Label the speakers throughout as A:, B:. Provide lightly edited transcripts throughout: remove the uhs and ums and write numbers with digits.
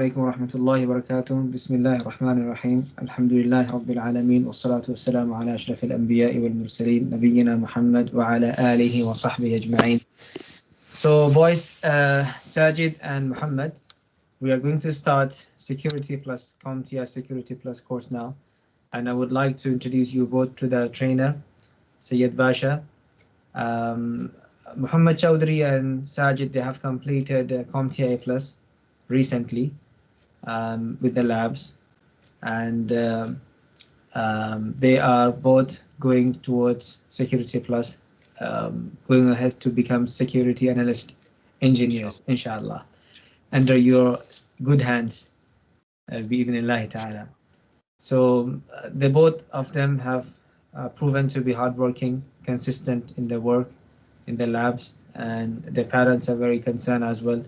A: عليكم ورحمة الله وبركاته. بسم الله الرحمن الرحيم. الحمد لله رب العالمين والصلاة والسلام على أشرف الأنبياء والمرسلين نبينا محمد وعلى آله وصحبه أجمعين. So boys, Sajid and Muhammad, we are going to start Security Plus CompTIA Security Plus course now, and I would like to introduce you both to the trainer, Sayyid Basha. Muhammad Chowdhury and Sajid, they have completed CompTIA Plus recently with the labs, and they are both going towards Security Plus, going ahead to become security analyst engineers, inshallah, under your good hands, bi'idhnillahi ta'ala. So they both of them have proven to be hardworking, consistent in their work, in the labs, and their parents are very concerned as well.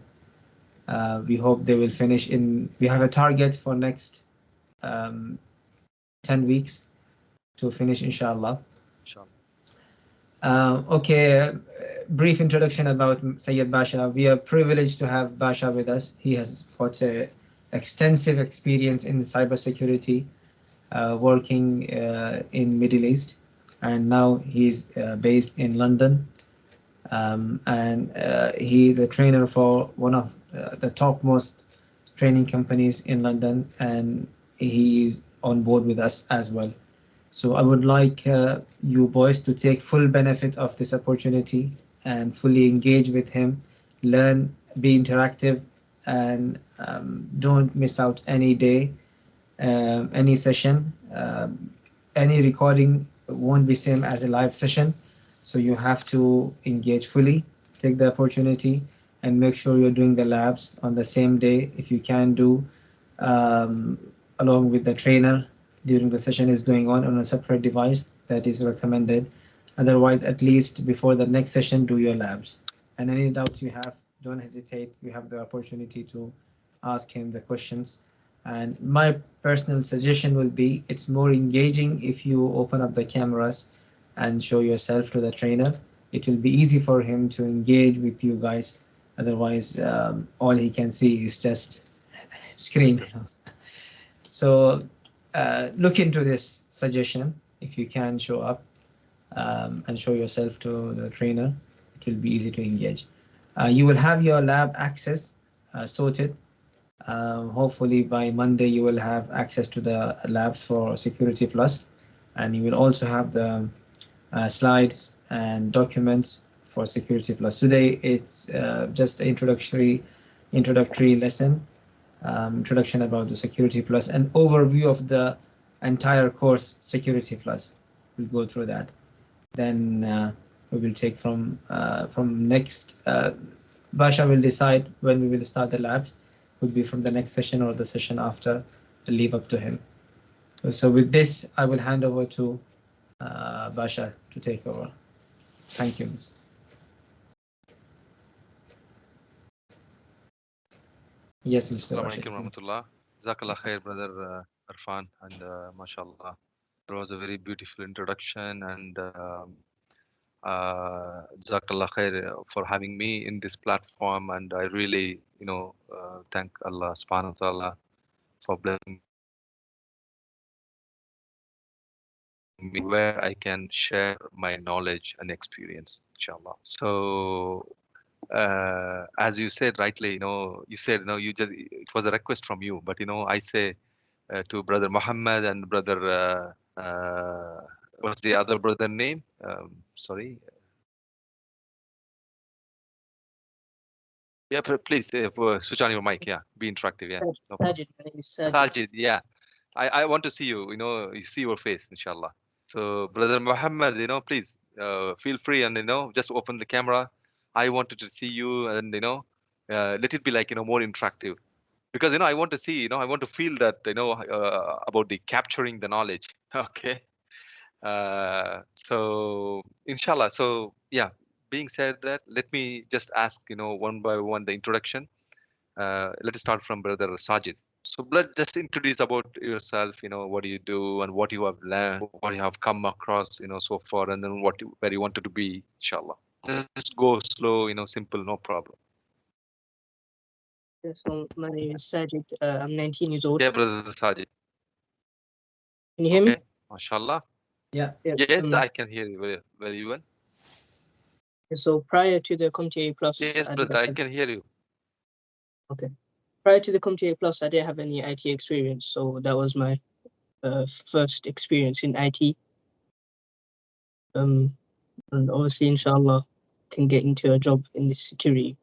A: We hope they will finish in. We have a target for next 10 weeks to finish, inshallah. Okay, brief introduction about Sayyid Basha. We are privileged to have Basha with us. He has got a extensive experience in cybersecurity, working in Middle East, and now he's based in London. And he is a trainer for one of the topmost training companies in London, and he is on board with us as well. So I would like you boys to take full benefit of this opportunity and fully engage with him, learn, be interactive, and don't miss out any day, any session. Any recording won't be same as a live session, so you have to engage fully, take the opportunity, and make sure you're doing the labs on the same day if you can do, along with the trainer during the session is going on a separate device. That is recommended. Otherwise, at least before the next session, do your labs. And any doubts you have, don't hesitate. You have the opportunity to ask him the questions. And my personal suggestion will be, it's more engaging if you open up the cameras and show yourself to the trainer. It will be easy for him to engage with you guys. Otherwise, all he can see is just screen. So look into this suggestion. If you can show up and show yourself to the trainer, it will be easy to engage. You will have your lab access sorted. Hopefully by Monday you will have access to the labs for Security Plus, and you will also have the slides and documents for Security Plus. Today it's just an introductory lesson, introduction about the Security Plus, and overview of the entire course Security Plus. We'll go through that. Then we will take from next. Basha will decide when we will start the labs. Would be from the next session or the session after. Leave up to him. So with this, I will hand over to Basha to take over. Thank you. Yes, Mr.
B: Assalamu alaikum warahmatullah. Jazakallah khair, brother Arfan, and mashallah. It was a very beautiful introduction, and Jazakallah khair for having me in this platform. And I really, thank Allah subhanahu wa ta'ala for blessing me where I can share my knowledge and experience, inshallah. So as you said rightly, you said, it was a request from you, but I say to brother Muhammad and brother, what's the other brother name? Sorry. Yeah, please switch on your mic. Yeah, be interactive. Yeah. No
C: Sajid, my name is Sajid.
B: Sajid, yeah. I want to see you. You see your face, inshallah. So, brother Muhammad, please feel free and just open the camera. I wanted to see you, and let it be like more interactive, because I want to see, I want to feel that about the capturing the knowledge. Okay. So inshallah. So yeah. Being said that, let me just ask one by one the introduction. Let us start from brother Sajid. So let's just introduce about yourself, what do you do and what you have learned, what you have come across, so far, and then where you wanted to be, inshallah. Just go slow, simple, no problem.
C: Yeah, so my name is Sajid. I'm 19 years old.
B: Yeah, brother Sajid.
C: Can you hear
B: Okay,
C: me?
B: mashallah.
A: Yeah.
C: Yeah.
B: Yes, I can hear you very well.
C: So prior to the CompTIA Plus,
B: Yes, brother, I can hear you.
C: okay. Prior to the CompTIA Plus, I didn't have any IT experience, so that was my first experience in IT. And obviously, inshallah, can get into a job in this security,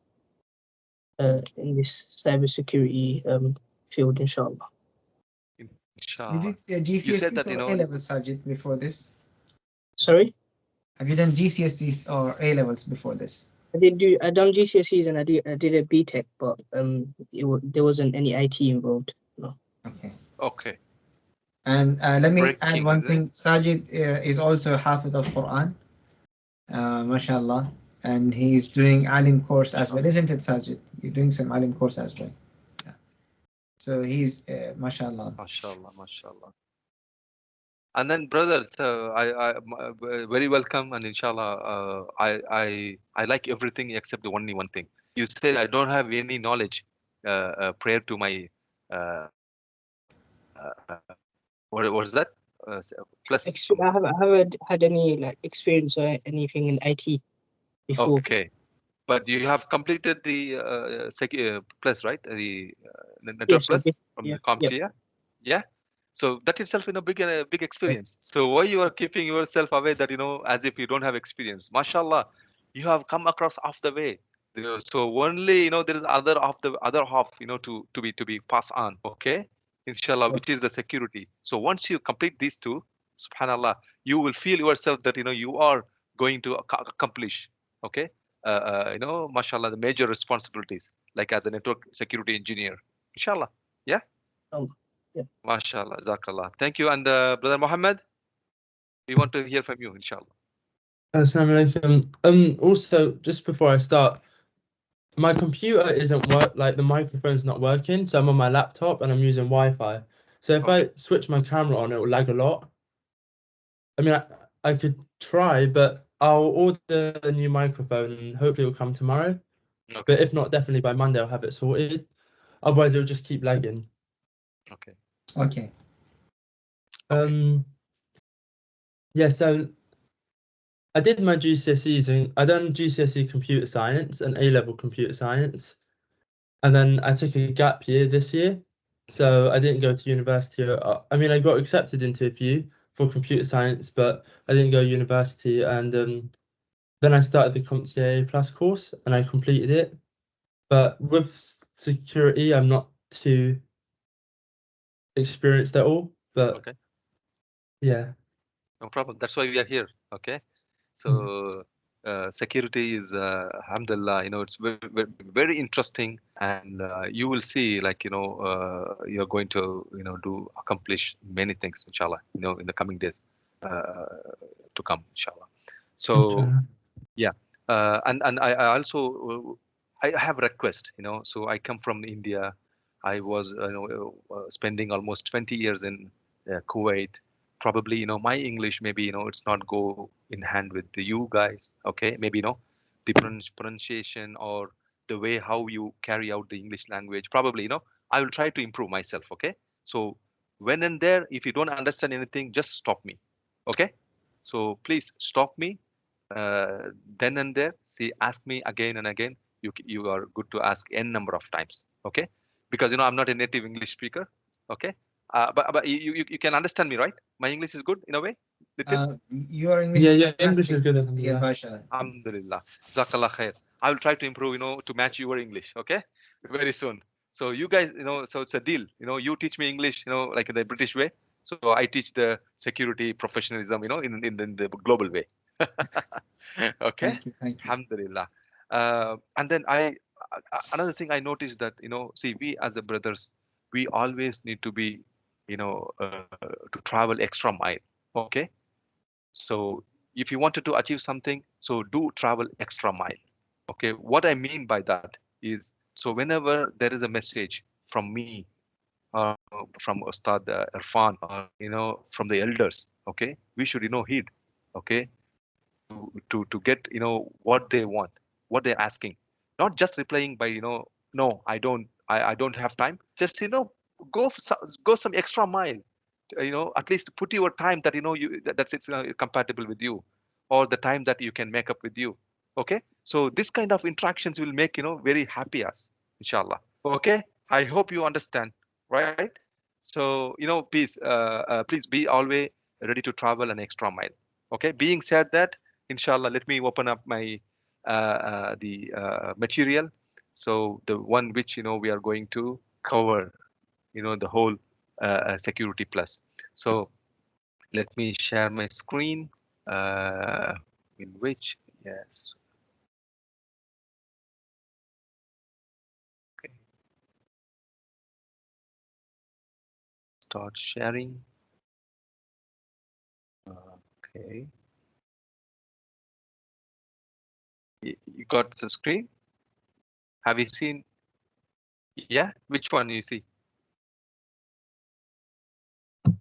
C: in this cybersecurity field, inshallah.
A: You
B: Inshallah.
A: did
B: You said
A: GCSEs
B: that,
A: or A levels, Sajid, before this?
C: Sorry,
A: Have you done GCSEs or A levels before this?
C: I done GCSEs and I did a BTech, but there wasn't any IT involved. No.
A: Okay.
B: okay.
A: And let me add
B: Breaking,
A: one
B: is it?
A: thing. Sajid is also a Hafid of Quran, mashallah, and he's doing alim course as well, isn't it, Sajid? You're doing some alim course as well. Yeah. So he's mashallah.
B: Mashallah, mashallah. And then, brother, so very welcome, and inshallah, I like everything except the only one thing. You said I don't have any knowledge prior to my uh, what was that? Plus some.
C: I haven't had any like experience or anything in IT before.
B: Okay, but you have completed the plus, right? The network
C: Yes, I
B: plus
C: did.
B: from
C: Yeah,
B: the
C: yeah.
B: CompTIA. Yeah. So that itself, big experience. So why you are keeping yourself away that, as if you don't have experience? Mashallah, you have come across half the way. So only, there is other half, to be passed on. Okay. Inshallah,
C: Sure.
B: which is the security. So once you complete these two, subhanallah, you will feel yourself that, you are going to accomplish. Okay. Mashallah, the major responsibilities, like as a network security engineer. Inshallah. Yeah.
C: Yeah.
B: MashaAllah, Jazakallah. Thank you. And Brother Muhammad, we want to hear from you, inshallah.
D: Assalamu alaikum. Also, just before I start, my computer isn't like the microphone's not working, so I'm on my laptop and I'm using Wi-Fi. So if
B: Okay.
D: I switch my camera on, it will lag a lot. I mean, I could try, but I'll order a new microphone and hopefully it will come tomorrow.
B: Okay.
D: But if not, definitely by Monday I'll have it sorted. Otherwise, it'll just keep lagging.
B: Okay.
A: Okay.
D: Yeah, so I did my GCSEs and I done GCSE computer science and A-level computer science. And then I took a gap year this year. So I didn't go to university. I mean, I got accepted into a few for computer science, but I didn't go to university. And then I started the CompTIA Plus course and I completed it. But with security, I'm not too experienced at all. But
B: Okay.
D: yeah.
B: No problem. That's why we are here. Okay. So security is, alhamdulillah, it's very interesting, and you will see, like, you're going to, accomplish many things, inshallah, in the coming days to come, inshallah. So yeah, and I also I have request, so I come from India. I was spending almost 20 years in Kuwait. Probably, my English, maybe, it's not go in hand with you guys. Okay, maybe, the pronunciation or the way how you carry out the English language. Probably, I will try to improve myself. Okay, so when and there, if you don't understand anything, just stop me. Okay, so please stop me then and there. See, ask me again and again. You are good to ask n number of times. Okay, because I'm not a native English speaker. Okay, but you can understand me, right? My English is good in a way, little.
A: Your English
D: Yeah,
A: is
D: your English
A: fantastic,
D: is good,
A: Sayyid
D: alhamdulillah.
A: Basha.
B: Alhamdulillah. Jazakallah khair. I will try to improve, to match your English. Okay, very soon. So you guys, so it's a deal. You teach me English, like in the British way. So I teach the security professionalism, in the global way. Okay,
A: Thank you. Thank you.
B: alhamdulillah. And then another thing I noticed that, see, we as a brothers, we always need to be, to travel extra mile. Okay, so if you wanted to achieve something, so do travel extra mile. Okay, what I mean by that is, so whenever there is a message from me, from Ustad Irfan, or from the elders, okay, we should heed, okay, to get what they want, what they're asking, not just replying by no, I don't I don't have time, just go some extra mile, at least put your time that that's it's compatible with you, or the time that you can make up with you. Okay, so this kind of interactions will make very happy us, inshallah. Okay, I hope you understand, right? So please be always ready to travel an extra mile. Okay, being said that, inshallah, let me open up my the material. So the one which we are going to cover, the whole security plus. So let me share my screen, in which, yes. Okay. Start sharing. Okay. You got the screen? Have you seen? Yeah, which one you see?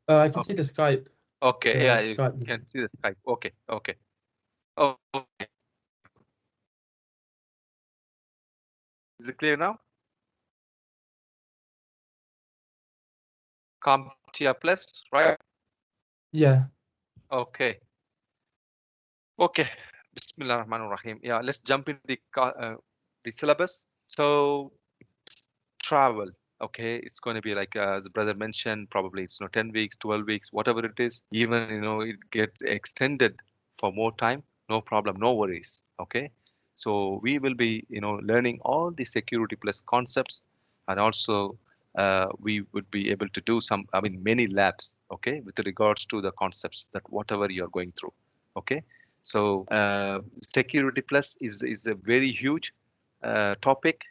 D: I can see the Skype.
B: Okay, yeah, you
D: Skype.
B: can see the Skype. Okay, okay. Oh, okay. Is it clear now? CompTIA Plus, right?
D: Yeah.
B: Okay. Okay. Bismillah Rahman Rahim. Yeah, let's jump into the syllabus. So travel. Okay, it's going to be like as the brother mentioned, probably it's 10 weeks, 12 weeks, whatever it is. Even it gets extended for more time, no problem, no worries. Okay, so we will be learning all the security plus concepts, and also we would be able to do some, I mean, many labs. Okay, with regards to the concepts that whatever you're going through. Okay, so security plus is a very huge topic,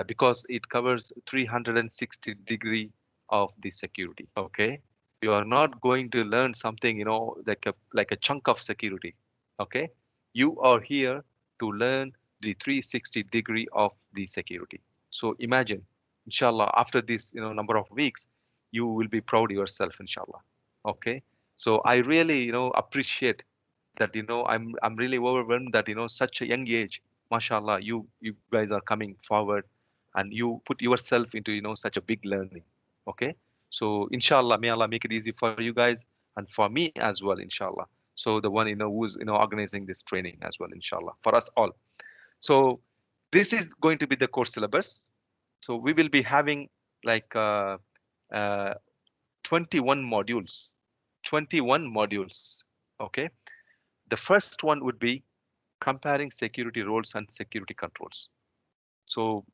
B: because it covers 360 degree of the security. Okay, you are not going to learn something like a chunk of security. Okay, you are here to learn the 360 degree of the security. So imagine, inshallah, after this number of weeks, you will be proud yourself, inshallah. Okay, so I really appreciate that I'm really overwhelmed that such a young age, mashallah, you guys are coming forward, and you put yourself into such a big learning. Okay, so inshallah, may Allah make it easy for you guys and for me as well, inshallah. So the one who's organizing this training as well, inshallah, for us all. So this is going to be the course syllabus. So we will be having like uh, 21 modules. 21 modules. Okay, the first one would be comparing security roles and security controls. So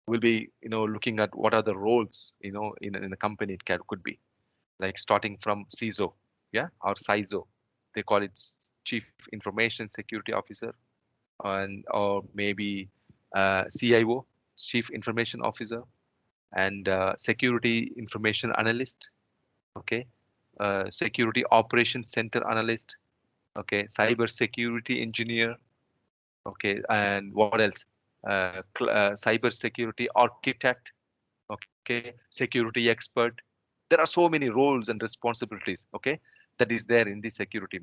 B: we'll be looking at what are the roles in a company. Could be like starting from CISO, yeah, or CISO, they call it Chief Information Security Officer, and or maybe CIO, Chief Information Officer, and Security Information Analyst. Okay, Security Operations Center Analyst. Okay, Cyber Security Engineer. Okay, and what else? Cyber Security Architect. Okay, security expert. There are so many roles and responsibilities. Okay, that is there in the security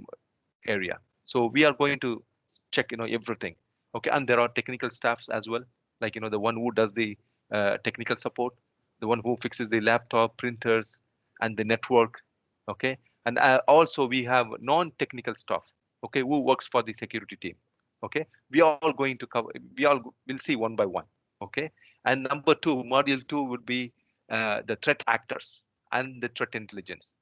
B: area. So we are going to check everything. Okay, and there are technical staffs as well, like the one who does the technical support, the one who fixes the laptop, printers, and the network. Okay, and also we have non-technical staff. Okay, who works for the security team. Okay, we are all going to cover. We all will see one by one. Okay, and number two, module two would be the threat actors and the threat intelligence.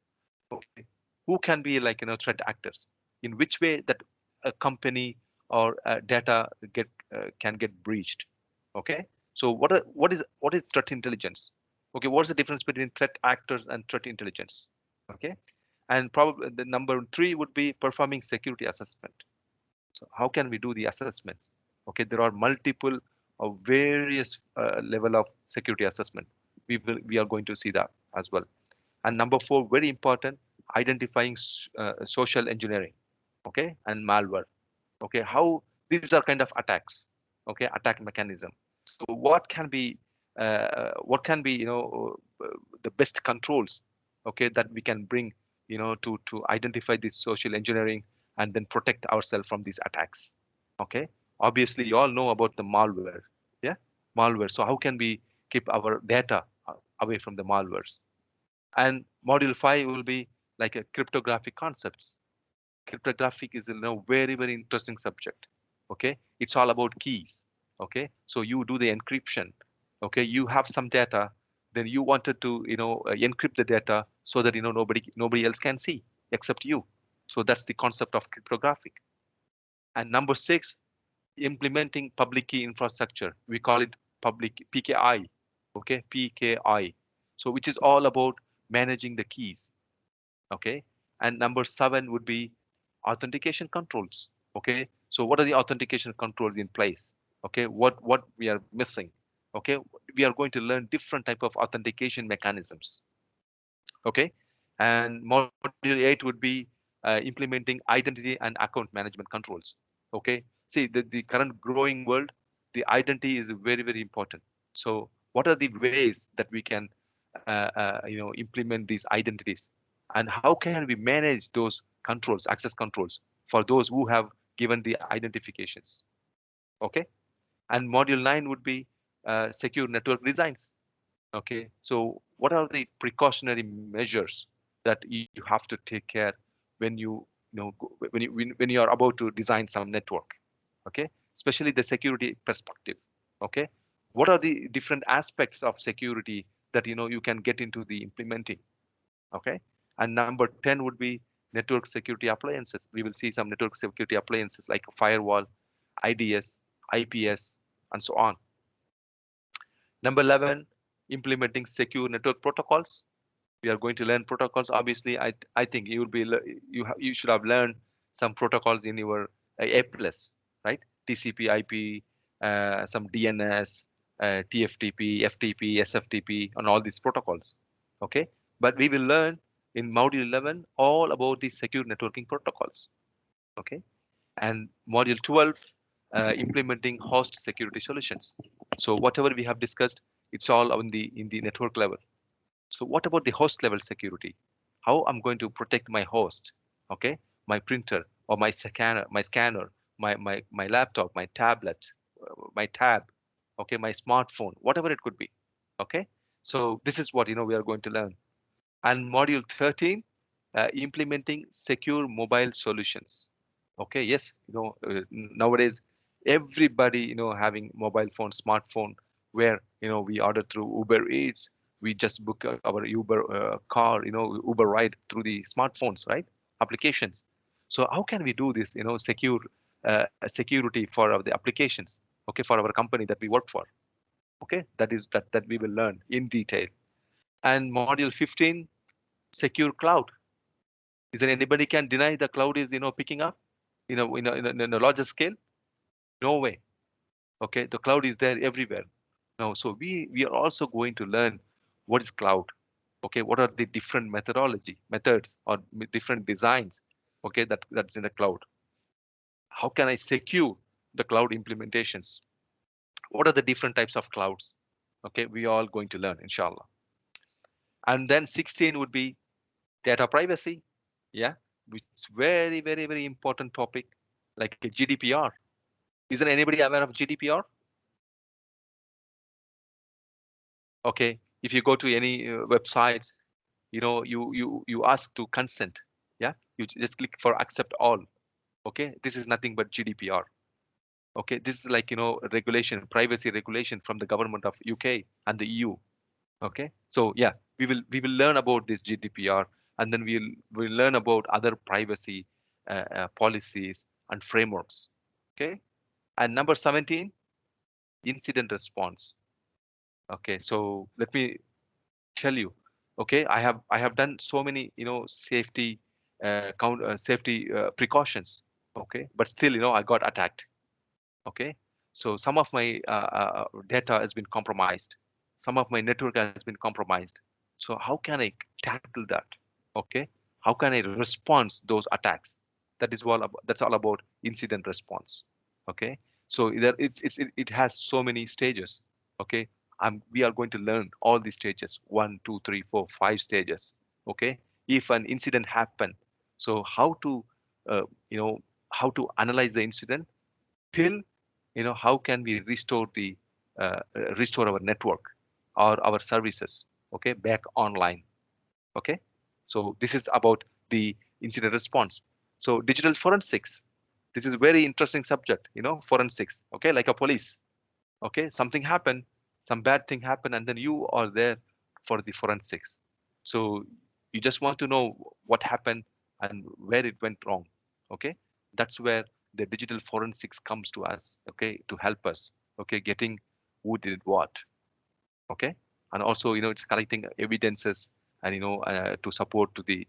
B: Okay, who can be like threat actors? In which way that a company or data can get breached? Okay, so what is threat intelligence? Okay, what's the difference between threat actors and threat intelligence? Okay, and probably the number three would be performing security assessment. So how can we do the assessment? Okay, there are multiple of various level of security assessment. We are going to see that as well. And number four, very important, identifying social engineering, okay, and malware. Okay, how these are kind of attacks. Okay, attack mechanism. So what can be the best controls, okay, that we can bring to identify this social engineering and then protect ourselves from these attacks. Okay, obviously you all know about the malware, yeah, malware. So how can we keep our data away from the malwares. And module 5 will be like a cryptographic concepts. Cryptographic is very, very interesting subject. Okay, it's all about keys. Okay, so you do the encryption. Okay, you have some data, then you wanted to encrypt the data so that nobody else can see except you. So that's the concept of cryptographic. And number 6, implementing public key infrastructure. We call it public PKI. Okay, PKI. So which is all about managing the keys. Okay, and number 7 would be authentication controls. Okay, so what are the authentication controls in place? Okay, what we are missing? Okay, we are going to learn different type of authentication mechanisms. Okay, and module 8 would be implementing identity and account management controls. Okay, see the current growing world, the identity is very, very important. So what are the ways that we can implement these identities, and how can we manage those controls, access controls, for those who have given the identifications? Okay, and module 9 would be secure network designs. Okay, so what are the precautionary measures that you have to take care when when you are about to design some network? Okay, especially the security perspective. Okay, what are the different aspects of security that you can get into the implementing? Okay, and number 10 would be network security appliances. We will see some network security appliances like firewall, IDS, IPS, and so on. Number 11, implementing secure network protocols. We are going to learn protocols. Obviously, I think you should have learned some protocols in your A plus, right? TCP, IP, some DNS, TFTP, FTP, SFTP, and all these protocols. Okay, but we will learn in module 11 all about these secure networking protocols. Okay, and module 12, implementing host security solutions. So whatever we have discussed, it's all in the network level. So what about the host level security? How I'm going to protect my host? Okay, my printer or my scanner, my laptop, my tablet, my tab, okay, my smartphone, whatever it could be. Okay, so this is what we are going to learn. And module 13, implementing secure mobile solutions. Okay, yes, nowadays everybody having mobile phone, smartphone, where we order through Uber Eats, we just book our Uber car, Uber ride through the smartphones, right? Applications. So how can we do this, secure security for the applications, okay, for our company that we work for? Okay, that we will learn in detail. And module 15, secure cloud. Is there anybody can deny the cloud is picking up in a larger scale? No way. Okay, the cloud is there everywhere. No, so we are also going to learn what is cloud. Okay, what are the different methods or different designs? Okay, that's in the cloud. How can I secure the cloud implementations? What are the different types of clouds? Okay, we are all going to learn, inshallah. And then 16 would be data privacy. Yeah, which is very, very, very important topic, like a GDPR. Isn't anybody aware of GDPR? Okay, if you go to any websites, you ask to consent. Yeah, you just click for accept all. Okay, this is nothing but GDPR. Okay, this is like regulation, privacy regulation from the government of UK and the EU. Okay, so yeah, we will learn about this GDPR, and then we'll learn about other privacy policies and frameworks. Okay, and number 17, incident response. Okay, so let me tell you. Okay, I have done so many safety safety precautions. Okay, but still I got attacked. Okay, so some of my data has been compromised, some of my network has been compromised. So how can I tackle that? Okay, how can I respond those attacks? That's all about incident response. Okay, so it has so many stages. Okay, we are going to learn all these stages, 1, 2, 3, 4, 5 stages. Okay, if an incident happened, so how to uh, you know how to analyze the incident till how can we restore our network. or our services, okay, back online. Okay, so this is about the incident response. So digital forensics, this is very interesting subject, you know, forensics, okay, like a police. Okay, something happened, some bad thing happened, and then you are there for the forensics. So you just want to know what happened and where it went wrong. Okay, that's where the digital forensics comes to us, okay, to help us, okay, getting who did what. Okay, and also, you know, it's collecting evidences, and, you know, to support to the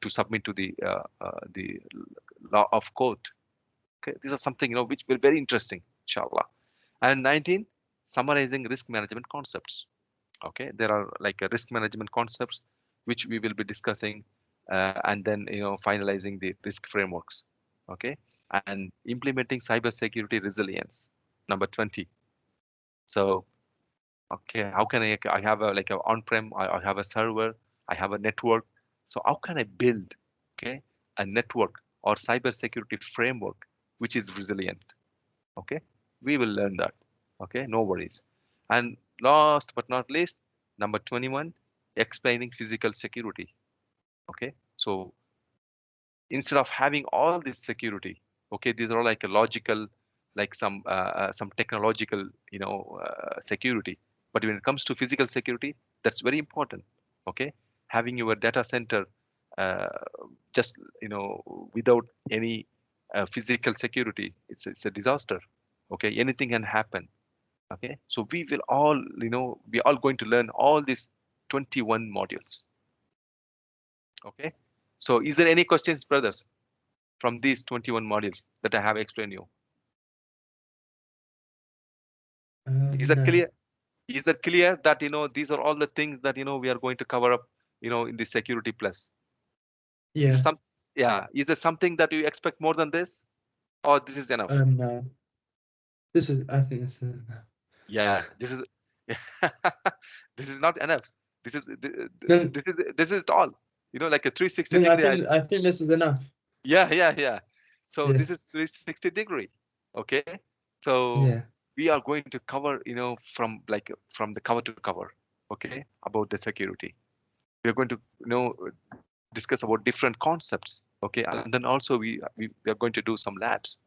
B: to submit to the law of court. Okay, these are something, you know, which will very interesting, inshallah. And 19, summarizing risk management concepts. Okay, there are like a risk management concepts which we will be discussing, and then, you know, finalizing the risk frameworks. Okay, and implementing cybersecurity resilience, number 20. So okay, how can I have a like a on-prem, I have a server, I have a network. So how can I build, okay, a network or cybersecurity framework which is resilient? Okay, we will learn that. Okay, no worries. And last but not least, number 21, explaining physical security. Okay, so instead of having all this security, okay, these are like a logical, like some technological, you know, security. But when it comes to physical security, that's very important. Okay, having your data center, uh, just, you know, without any physical security, it's a disaster. Okay, anything can happen. Okay, so we will all, you know, we are all going to learn all these 21 modules. Okay, so is there any questions, brothers, from these 21 modules that I have explained you? Is that
D: No.
B: clear? Is that clear that, you know, these are all the things that, you know, we are going to cover up, you know, in the security plus? Is
D: Yeah.
B: it some, yeah, is there something that you expect more than this, or this is enough?
D: No. This is. I think this is enough.
B: Yeah, this is this is not enough. This is
D: No,
B: this is it all. You know, like a 360
D: no,
B: degree.
D: I think this is enough.
B: Yeah. So
D: Yeah.
B: this is 360 degree. Okay. So
D: Yeah.
B: we are going to cover, you know, from like from the cover to cover. Okay, about the security. We are going to, you know, discuss about different concepts. Okay, and then also we are going to do some labs,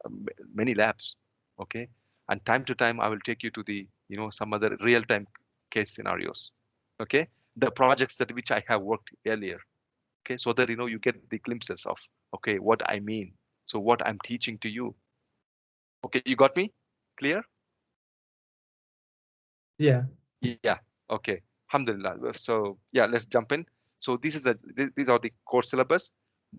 B: many labs. Okay, and time to time I will take you to the, you know, some other real time case scenarios. Okay, the projects that which I have worked earlier. Okay, so that, you know, you get the glimpses of, okay, what I mean, so what I'm teaching to you. Okay, you got me clear?
D: Yeah.
B: Yeah, okay, alhamdulillah. So yeah, let's jump in. So this is these are the core syllabus,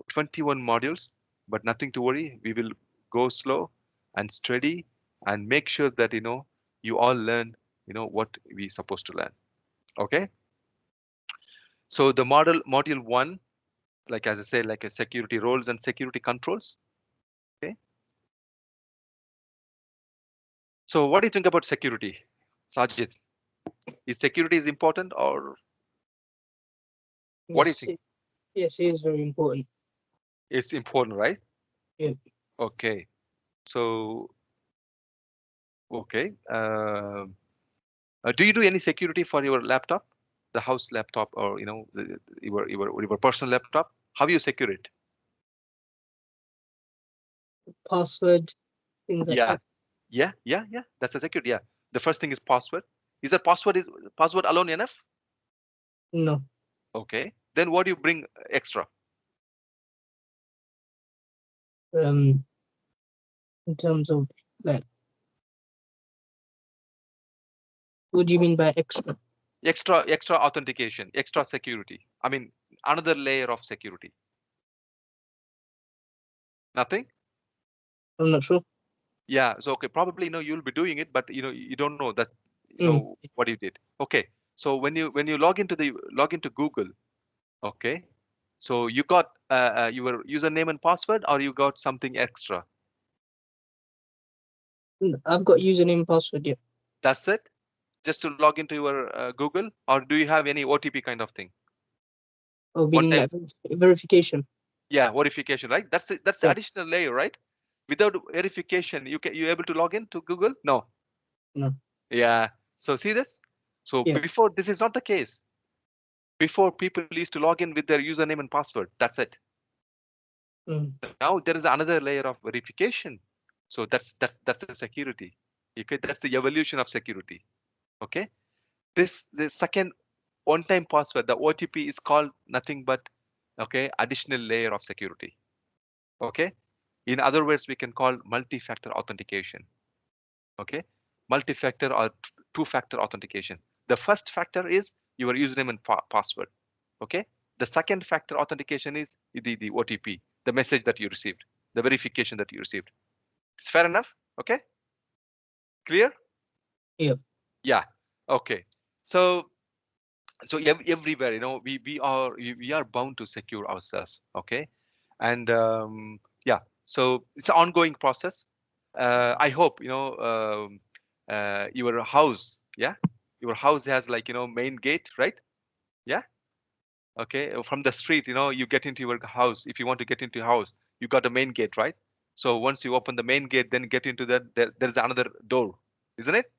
B: 21 modules, but nothing to worry, we will go slow and steady and make sure that, you know, you all learn, you know, what we supposed to learn. Okay, so the module 1, like as I said, like a security roles and security controls. Okay, so what do you think about security, Sajid? Is security is important, or what do you
C: Yes,
B: think?
C: yes, it is very important.
B: It's important, right?
C: Yeah.
B: Okay, so okay, do you do any security for your laptop, the house laptop, or, you know, your personal laptop? How you secure it?
C: Password, things like
B: Yeah,
C: that.
B: yeah. That's a security. Yeah, the first thing is password. Is that password alone enough?
C: No.
B: Okay, then what do you bring extra?
C: In terms of like, what do you mean by extra?
B: Extra authentication, extra security. I mean, another layer of security. Nothing.
C: I'm not sure.
B: Yeah, so okay, probably, you know, you'll be doing it, but, you know, you don't know that, you
C: Mm.
B: know, what you did. Okay, so when you log into Google, okay, so you got your username and password, or you got something extra?
C: I've got username and password. Yeah.
B: That's it, just to log into your Google, or do you have any OTP kind of thing?
C: Oh,
B: One
C: meaning
B: time,
C: like verification.
B: yeah, verification, right? That's the
C: Yeah.
B: additional layer, right? Without verification, you able to log in to Google? No.
C: No.
B: Yeah. So see this? So
C: Yeah.
B: before, this is not the case. Before, people used to log in with their username and password. That's it.
C: Mm.
B: Now there is another layer of verification. So that's the security. Okay, that's the evolution of security. Okay, the second one-time password, the OTP, is called nothing but, okay, additional layer of security. Okay, in other words, we can call multi-factor authentication. Okay, multi-factor or two-factor authentication. The first factor is your username and password. Okay, the second factor authentication is the OTP, the message that you received, the verification that you received. It's fair enough. Okay, clear?
C: Yeah.
B: Yeah. Okay, so everywhere, you know, we are bound to secure ourselves. Okay, and yeah, so it's an ongoing process. I hope, you know, your house, yeah, your house has, like, you know, main gate, right? Yeah. Okay, from the street, you know, you get into your house. If you want to get into your house, you got a main gate, right? So once you open the main gate, then get into that, there's another door, isn't it?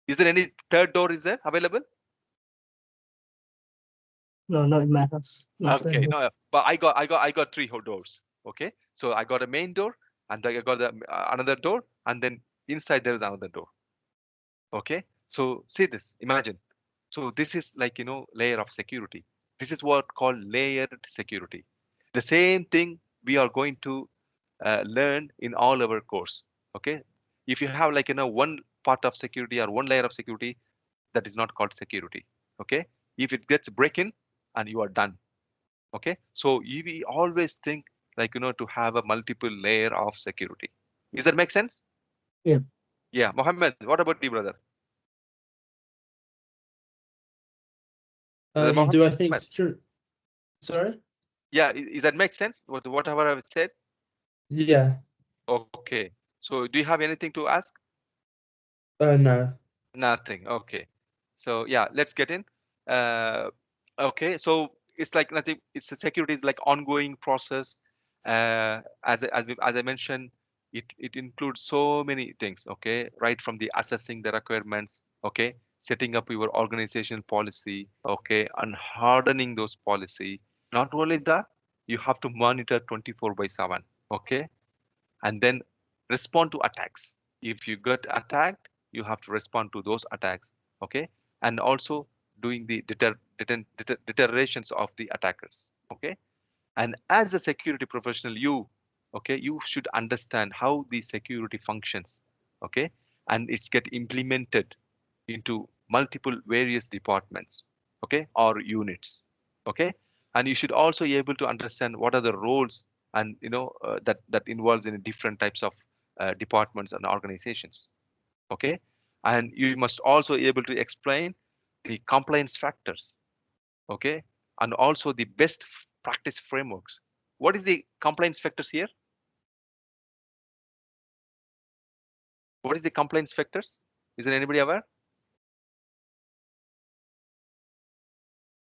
B: Is there any third door is there available?
C: No, not in my house. Not
B: Okay,
C: in
B: no, but I got three doors. Okay, so I got a main door, and then I got another door, and then inside there is another door. Okay, so see this, imagine. So this is, like, you know, layer of security. This is what called layered security. The same thing we are going to learn in all our course. Okay, if you have, like, you know, one part of security or one layer of security, that is not called security. Okay, if it gets break-in, and you are done. Okay, so we always think, like, you know, to have a multiple layer of security. Does that make sense?
C: Yeah.
B: Yeah, Mohammed, what about you, brother? Brother
D: Do I
B: Mohammed?
D: think security? Sorry.
B: Yeah, is that make sense? Whatever I've said?
D: Yeah.
B: Okay, so do you have anything to ask?
D: No.
B: Nothing. Okay, so yeah, let's get in. Okay, so it's like nothing. It's the security is like ongoing process. As I mentioned, it includes so many things. Okay, right from the assessing the requirements. Okay, setting up your organization policy. Okay, and hardening those policy. Not only that, you have to monitor 24/7. Okay, and then respond to attacks. If you get attacked, you have to respond to those attacks. Okay, and also doing the deterrerations of the attackers. Okay, and as a security professional, you should understand how the security functions. Okay, and it's get implemented into multiple various departments, okay, or units. Okay, and you should also be able to understand what are the roles, and that involves in different types of departments and organizations. Okay, and you must also be able to explain the compliance factors. Okay, and also the best practice frameworks. What is the compliance factors here? What is the compliance factors? Is there anybody aware?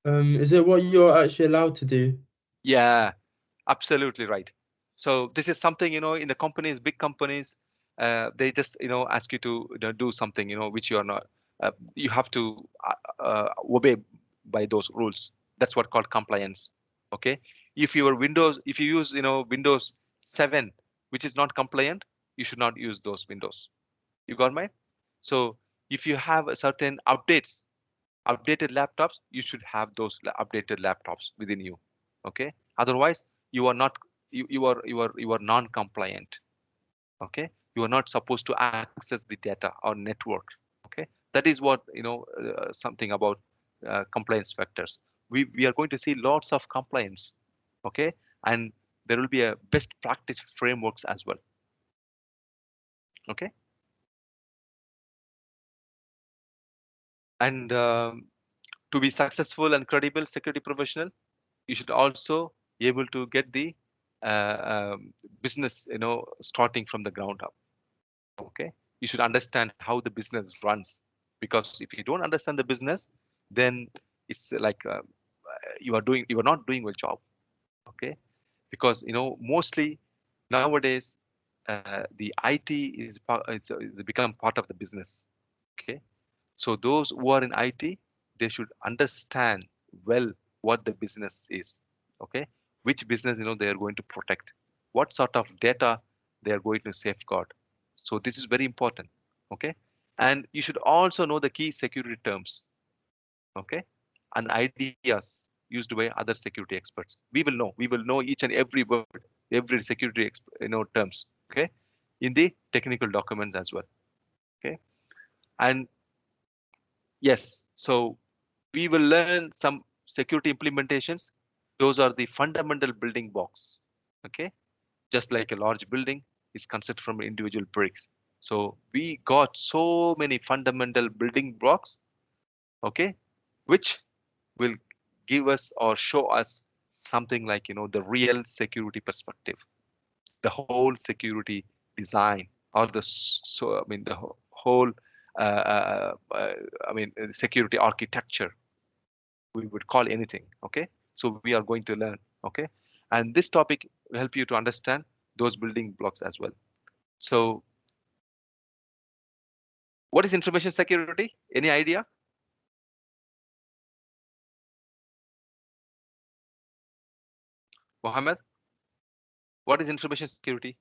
D: Is it what you're actually allowed to do?
B: Yeah, absolutely right. So this is something, in the companies, big companies, they just, ask you to do something, which you are not, you have to obey by those rules. That's what called compliance. Okay. If you use, Windows 7, which is not compliant, you should not use those Windows. You got me? So if you have a certain updated laptops, you should have those updated laptops within you. Okay, otherwise you are not, you are non-compliant. Okay, you are not supposed to access the data or network. Okay, that is what, something about compliance factors. We are going to see lots of compliance. Okay, and there will be a best practice frameworks as well. Okay, and to be successful and credible security professional, you should also be able to get the business, starting from the ground up. Okay, you should understand how the business runs, because if you don't understand the business, then it's like you are not doing your job. Okay, because mostly nowadays the IT is become part of the business. Okay, So those who are in IT, they should understand well what the business is. Okay, which business they are going to protect, what sort of data they are going to safeguard. So this is very important. Okay, and you should also know the key security terms. Okay, and ideas used by other security experts. We will know each and every word, every security terms. Okay, in the technical documents as well. Okay, and yes, so we will learn some security implementations. Those are the fundamental building blocks. Okay, just like a large building is constructed from individual bricks. So we got so many fundamental building blocks. Okay, which will give us or show us something like the real security perspective, the whole security design, or the whole security architecture, we would call anything. Okay, so we are going to learn. Okay, and this topic will help you to understand those building blocks as well. So what is information security? Any idea? Mohammed, what is information security?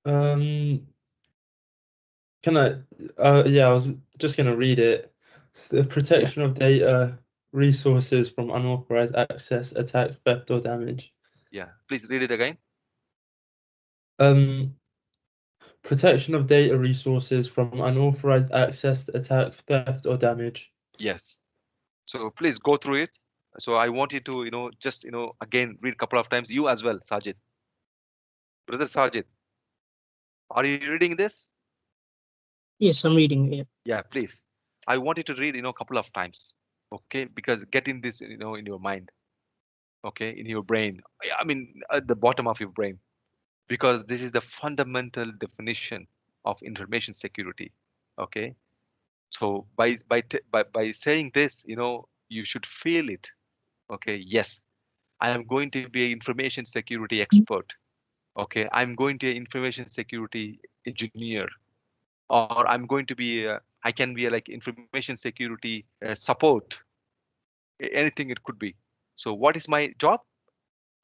D: Can I? Yeah, I was just going to read it. It's the protection of data resources from unauthorized access, attack, theft, or damage.
B: Yeah, please read it again.
D: Protection of data resources from unauthorized access, attack, theft, or damage.
B: Yes. So please go through it. So I want you to, just, again, read a couple of times. You as well, Sajid. Brother Sajid, are you reading this?
C: Yes, I'm reading it.
B: Yeah, please. I want you to read, a couple of times. Okay, because getting this, in your mind. Okay, in your brain. I mean, at the bottom of your brain, because this is the fundamental definition of information security. Okay, so by saying this, you should feel it. Okay, yes, I am going to be an information security expert. Okay, I'm going to be an information security engineer, or I'm going to be I can be like information security support, anything it could be. So what is my job?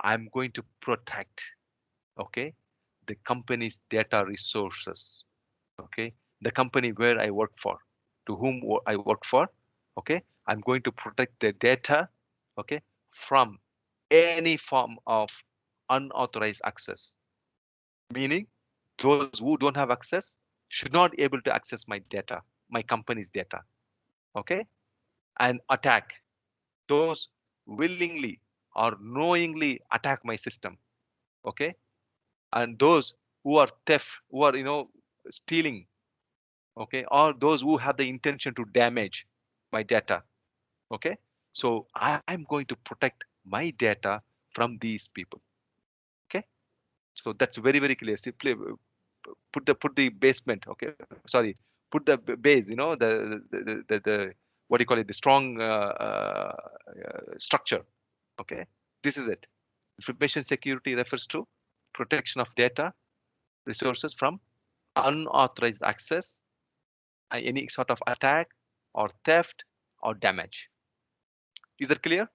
B: I'm going to protect, okay, the company's data resources. Okay, the company where I work for, to whom I work for. Okay, I'm going to protect the data, okay, from any form of unauthorized access, meaning those who don't have access should not be able to access my data, my company's data. Okay, and attack those willingly or knowingly attack my system. Okay, and those who are theft, who are stealing, okay, or those who have the intention to damage my data. Okay, so I'm going to protect my data from these people. Okay, so that's very, very clear. Simply put the basement. Okay, sorry, put the base, the what do you call it, the strong structure. Okay, this is it. Information security refers to protection of data resources from unauthorized access, any sort of attack or theft or damage. Is that clear?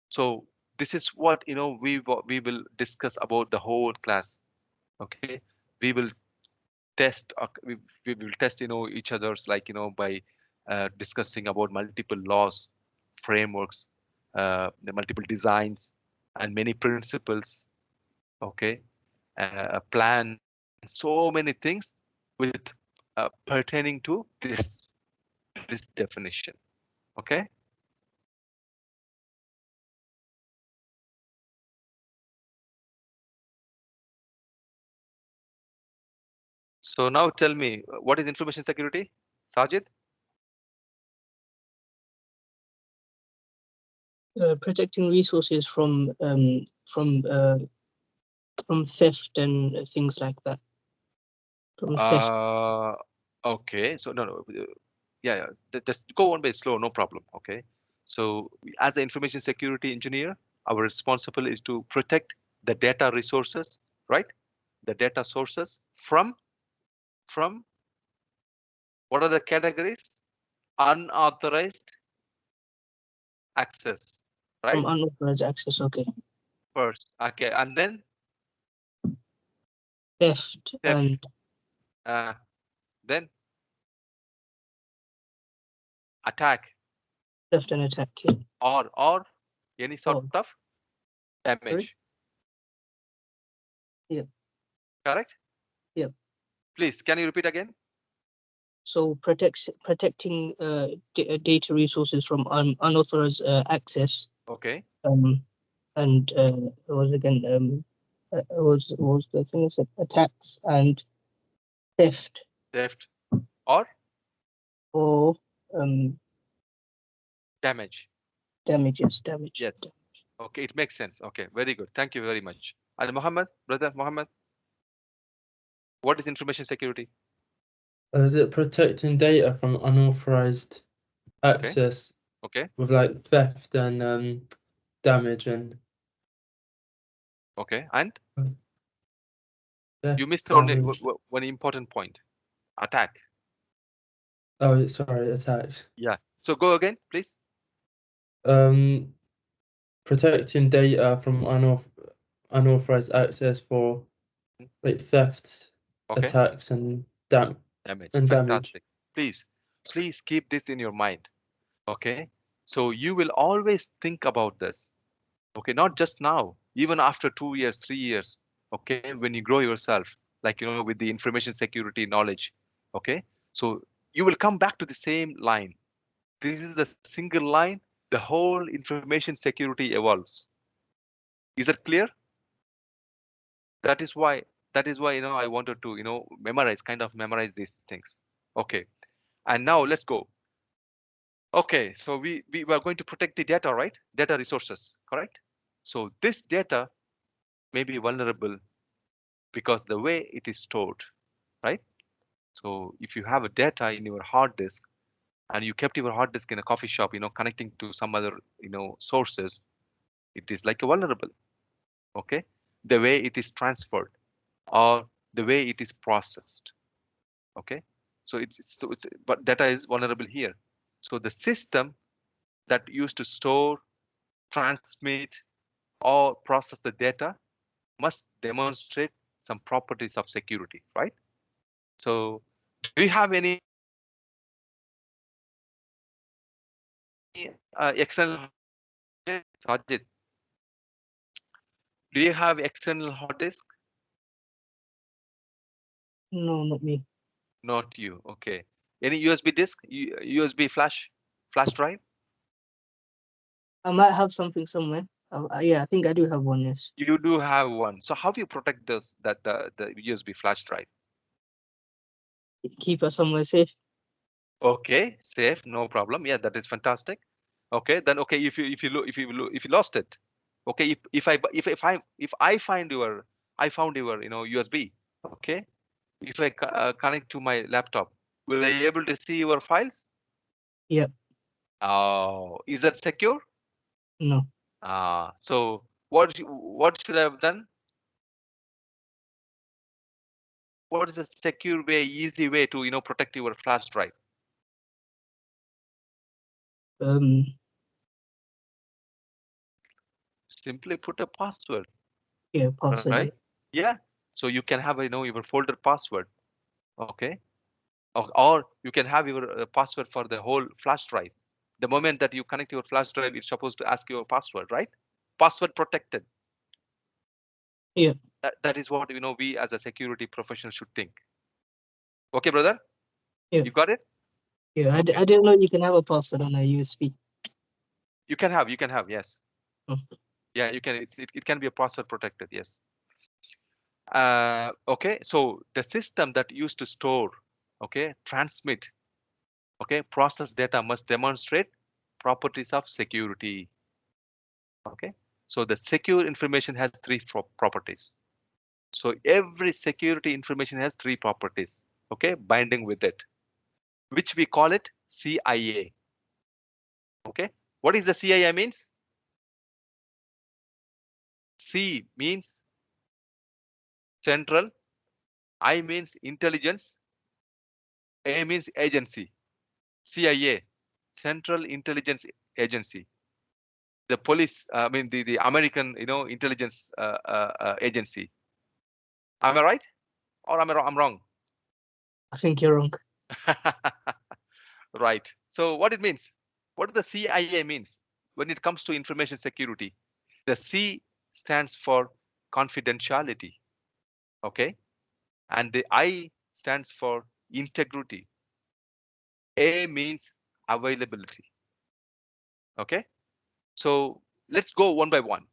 B: So this is what we will discuss about the whole class. Okay, we will test we will test each other's, like by discussing about multiple laws, frameworks, the multiple designs, and many principles. Okay, a plan, so many things with pertaining to this definition. Okay, so now tell me, what is information security, Sajid?
C: Protecting resources from theft and things like that. From theft.
B: Okay, so no, yeah, just go one way slow, no problem. Okay, so as an information security engineer, our responsible is to protect the data resources, right? The data sources from What are the categories? Unauthorized access, right?
C: From unauthorized access. Okay.
B: First, okay, and then
C: Theft and
B: then attack
C: theft and attack. Yeah.
B: or any sort of damage.
C: Yeah.
B: Correct?
C: Yeah.
B: Please, can you repeat again?
C: So protecting data resources from unauthorized access.
B: Okay.
C: And it was again was the thing I said, attacks and theft
B: Theft or
C: or
B: damage.
C: damage.
B: Yes. Okay, it makes sense. Okay, very good. Thank you very much. And Muhammad, brother Muhammad, what is information security?
D: Is it protecting data from unauthorized access?
B: Okay.
D: With like theft and damage and.
B: Okay, and
D: Theft,
B: you missed only
D: damage.
B: one important point. Attack.
D: Oh, sorry, attacks.
B: Yeah. So go again, please.
D: Protecting data from unauthorized access for like theft, attacks, and damage.
B: Fantastic. Please keep this in your mind. Okay. So you will always think about this. Okay, not just now, even after 2 years, 3 years. Okay, when you grow yourself, like with the information security knowledge. Okay, so you will come back to the same line. This is the single line. The whole information security evolves. Is that clear? That is why I wanted to kind of memorize these things. Okay, and now let's go. Okay, so we are going to protect the data, right? Data resources, correct? So this data may be vulnerable because the way it is stored, right? So if you have a data in your hard disk and you kept your hard disk in a coffee shop, connecting to some other, sources, it is like a vulnerable. Okay, the way it is transferred or the way it is processed. Okay, so it's but data is vulnerable here. So the system that used to store, transmit, or process the data must demonstrate some properties of security, right? So do you have any external Sajid, do you have external hard disk?
C: No, not me.
B: Not you. Okay. Any USB disk? USB flash drive?
C: I might have something somewhere. Yeah, I think I do have one. Yes.
B: You do have one. So how do you protect this the USB flash drive?
C: Keep it somewhere safe.
B: Okay, safe, no problem. Yeah, that is fantastic. Okay, then okay, if you lost it, okay, if I found your USB, okay, if I connect to my laptop, will I be able to see your files?
C: Yeah.
B: Oh, is that secure?
C: No.
B: So what should I have done? What is a secure way, easy way to protect your flash drive? Simply put a password.
C: Yeah, password.
B: Right? Yeah. So you can have your folder password. Okay. Or you can have your password for the whole flash drive. The moment that you connect your flash drive, it's supposed to ask you a password, right? Password protected.
C: Yeah.
B: That is what we as a security professional should think. Okay, brother.
C: Yeah.
B: You got it?
C: Yeah.
B: Okay.
C: I didn't know you can have a password on a USB.
B: You can have, yes.
C: Oh.
B: Yeah, you can. It can be a password protected, yes. Okay, so the system that used to store, okay, transmit, okay, process data must demonstrate properties of security. Okay, so the secure information has three properties. So every security information has three properties, okay, binding with it, which we call it CIA. Okay, what is the CIA means? C means central, I means intelligence, A means agency. CIA, Central Intelligence Agency. The police, I mean the American, intelligence agency. Am I right? Or am I wrong? I'm wrong.
C: I think you're wrong.
B: Right. So what it means? What the CIA means when it comes to information security? The C stands for confidentiality. Okay. And the I stands for integrity. A means availability. Okay. So let's go one by one.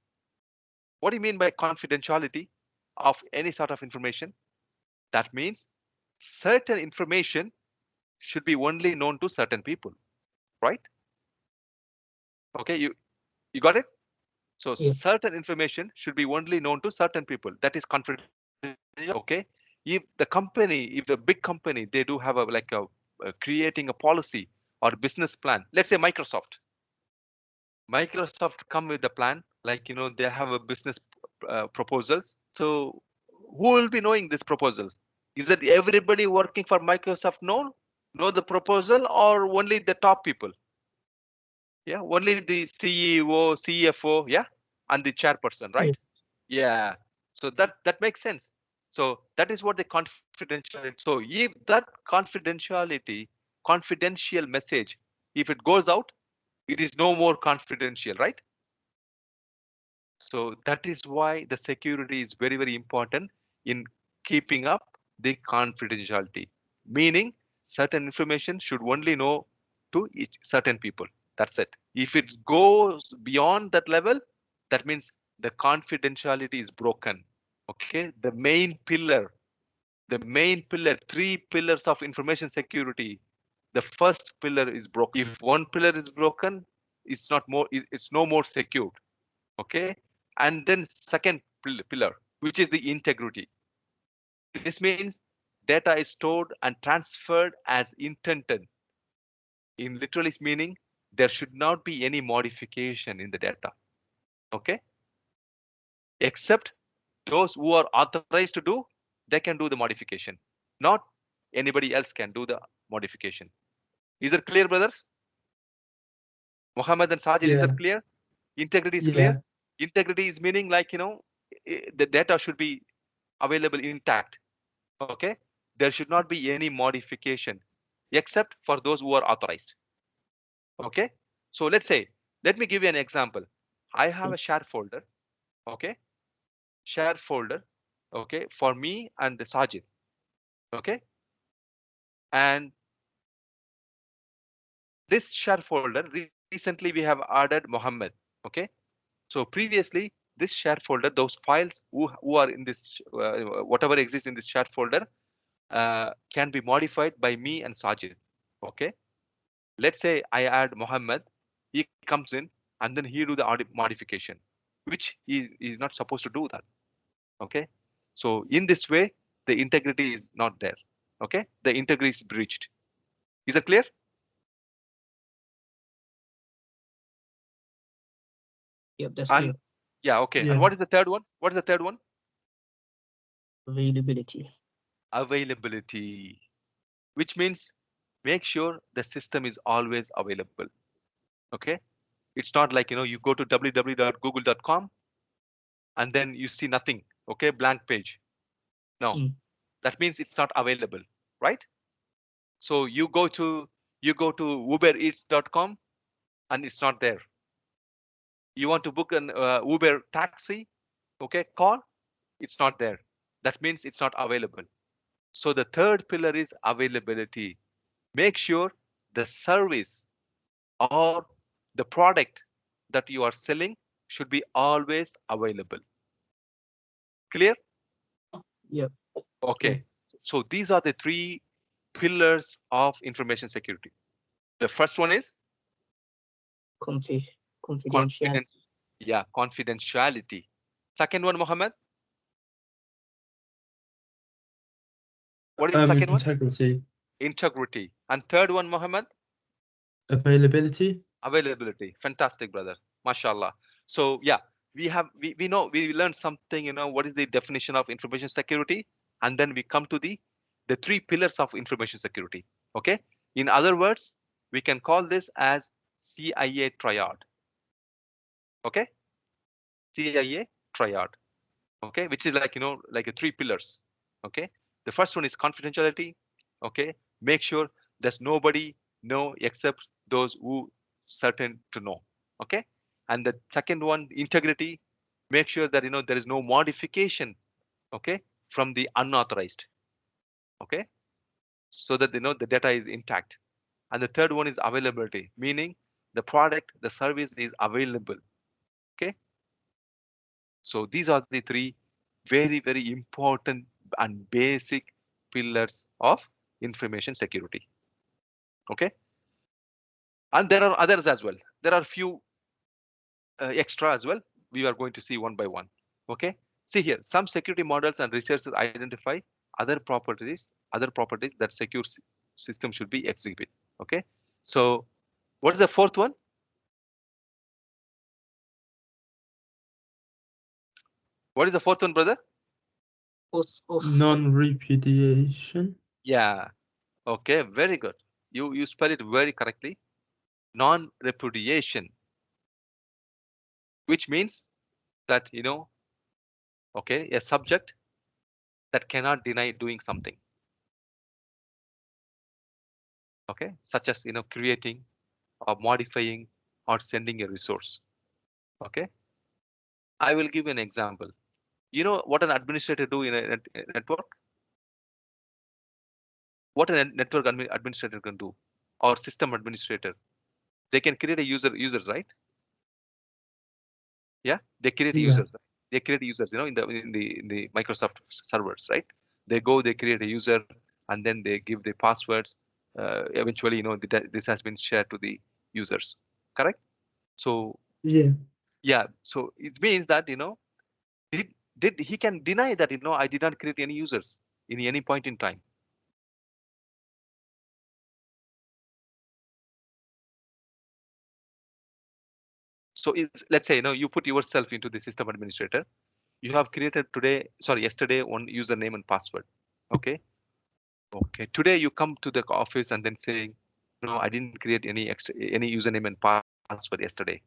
B: What do you mean by confidentiality of any sort of information? That means certain information should be only known to certain people, right? Okay, you got it? So
C: Yeah.
B: certain information should be only known to certain people. That is confidential. Okay. If the big company, they do have creating a policy or business plan. Let's say Microsoft. Microsoft come with a plan, like they have a business proposals. So who will be knowing these proposals? Is that everybody working for Microsoft know the proposal, or only the top people? Yeah, only the CEO, CFO, yeah, and the chairperson, right? Yeah. So that makes sense. So that is what the confidentiality. So if that confidential message, if it goes out, it is no more confidential, right? So that is why the security is very, very important in keeping up the confidentiality. Meaning certain information should only know to certain people. That's it. If it goes beyond that level, that means the confidentiality is broken. Okay. Three pillars of information security. The first pillar is broken. If one pillar is broken, it's no more secured. Okay. And then second pillar, which is the integrity. This means data is stored and transferred as intended. In literally meaning, there should not be any modification in the data. Okay. Except those who are authorized to do, they can do the modification. Not anybody else can do the modification. Is it clear, brothers? Mohammed and Sajid, is that clear? Integrity is clear. Integrity is meaning the data should be available intact. Okay. There should not be any modification except for those who are authorized. Okay. So let me give you an example. I have a share folder. Okay. Share folder. Okay. For me and Sajid. Okay. And this share folder, recently we have added Mohammed. Okay. So previously this share folder, those files who are in this, whatever exists in this share folder, can be modified by me and Sajid. Okay. Let's say I add Mohammed, he comes in and then he do the modification, which he is not supposed to do that. Okay. So in this way, the integrity is not there. Okay. The integrity is breached. Is that clear?
C: Yep, that's
B: And
C: clear.
B: yeah. Okay. And what is the third one? What is the third one?
C: Availability.
B: Availability, which means make sure the system is always available. Okay. It's not like, you go to www.google.com and then you see nothing. Okay. Blank page. No, that means it's not available, right? So you go to ubereats.com and it's not there. You want to book an Uber taxi, okay, call, it's not there. That means it's not available. So the third pillar is availability. Make sure the service or the product that you are selling should be always available. Clear?
C: Yep.
B: Okay. So these are the three pillars of information security. The first one is
C: Confidentiality.
B: confidentiality. Second one, Mohammed. What is the second one?
D: Integrity.
B: Integrity. And third one, Mohammed?
D: Availability.
B: Availability. Fantastic, brother. Mashallah. So yeah, we know, we learned something, what is the definition of information security, and then we come to the three pillars of information security. Okay. In other words, we can call this as CIA triad. Okay. CIA triad. Okay, which is like, like a 3 pillars. Okay. The first one is confidentiality. Okay. Make sure there's nobody know except those who certain to know. Okay. And the second one, integrity. Make sure that there is no modification, okay, from the unauthorized. Okay. So that the data is intact. And the third one is availability, meaning the product, the service is available. Okay. So these are the 3 very, very important and basic pillars of information security. Okay. And there are others as well. There are few extra as well. We are going to see one by one. Okay. See here, some security models and researchers identify other properties that secure system should be exhibit. Okay. So what is the fourth one? What is the fourth one, brother?
D: Non-repudiation.
B: Yeah. Okay. Very good. You spell it very correctly. Non-repudiation, which means that okay, a subject that cannot deny doing something. Okay, such as creating or modifying or sending a resource. Okay, I will give you an example. You know what an administrator do in a network? What a network administrator can do, or system administrator? They can create a users, right? Yeah, they create
D: Yeah.
B: users. They create users, in the Microsoft servers, right? They go, they create a user, and then they give the passwords. Eventually, this has been shared to the users. Correct? So
D: Yeah.
B: yeah, so it means that did he can deny that I did not create any users in any point in time. So let's say you put yourself into the system administrator. You have created yesterday one username and password. Okay. Okay. Today you come to the office and then saying, no, I didn't create any username and password yesterday.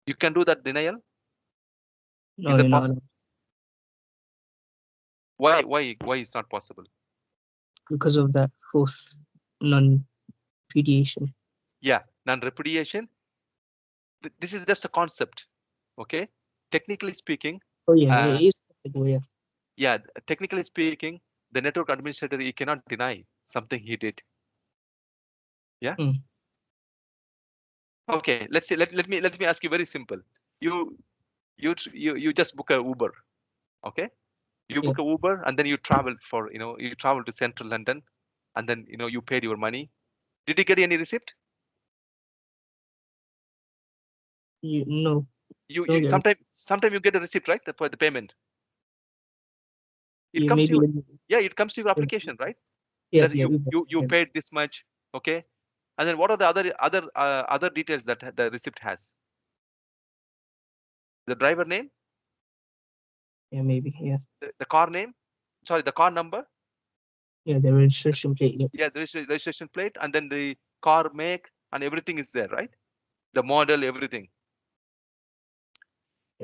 B: You can do that denial.
C: No,
B: Is it
C: you're not
B: possible?
C: allowed.
B: Why is not possible?
C: Because of that fourth non-repudiation.
B: Yeah, non-repudiation. This is just a concept. Okay. Technically speaking.
C: Oh yeah, it is possible, yeah.
B: Yeah, technically speaking, the network administrator, he cannot deny something he did. Yeah. Okay. Let's say let me ask you very simple. You just book a Uber. Okay. You book a Uber and then you travel you travel to central London, and then you paid your money. Did you get any receipt?
C: No.
B: You sometimes you get a receipt, right? For the payment. It comes to you. Yeah, it comes to your application, right?
C: Yeah,
B: that you paid this much. Okay. And then what are the other details that the receipt has? The driver name?
C: Yeah, maybe, yeah.
B: The car name? Sorry, the car number?
C: Yeah, the registration plate.
B: Yeah, the registration plate, and then the car make and everything is there, right? The model, everything.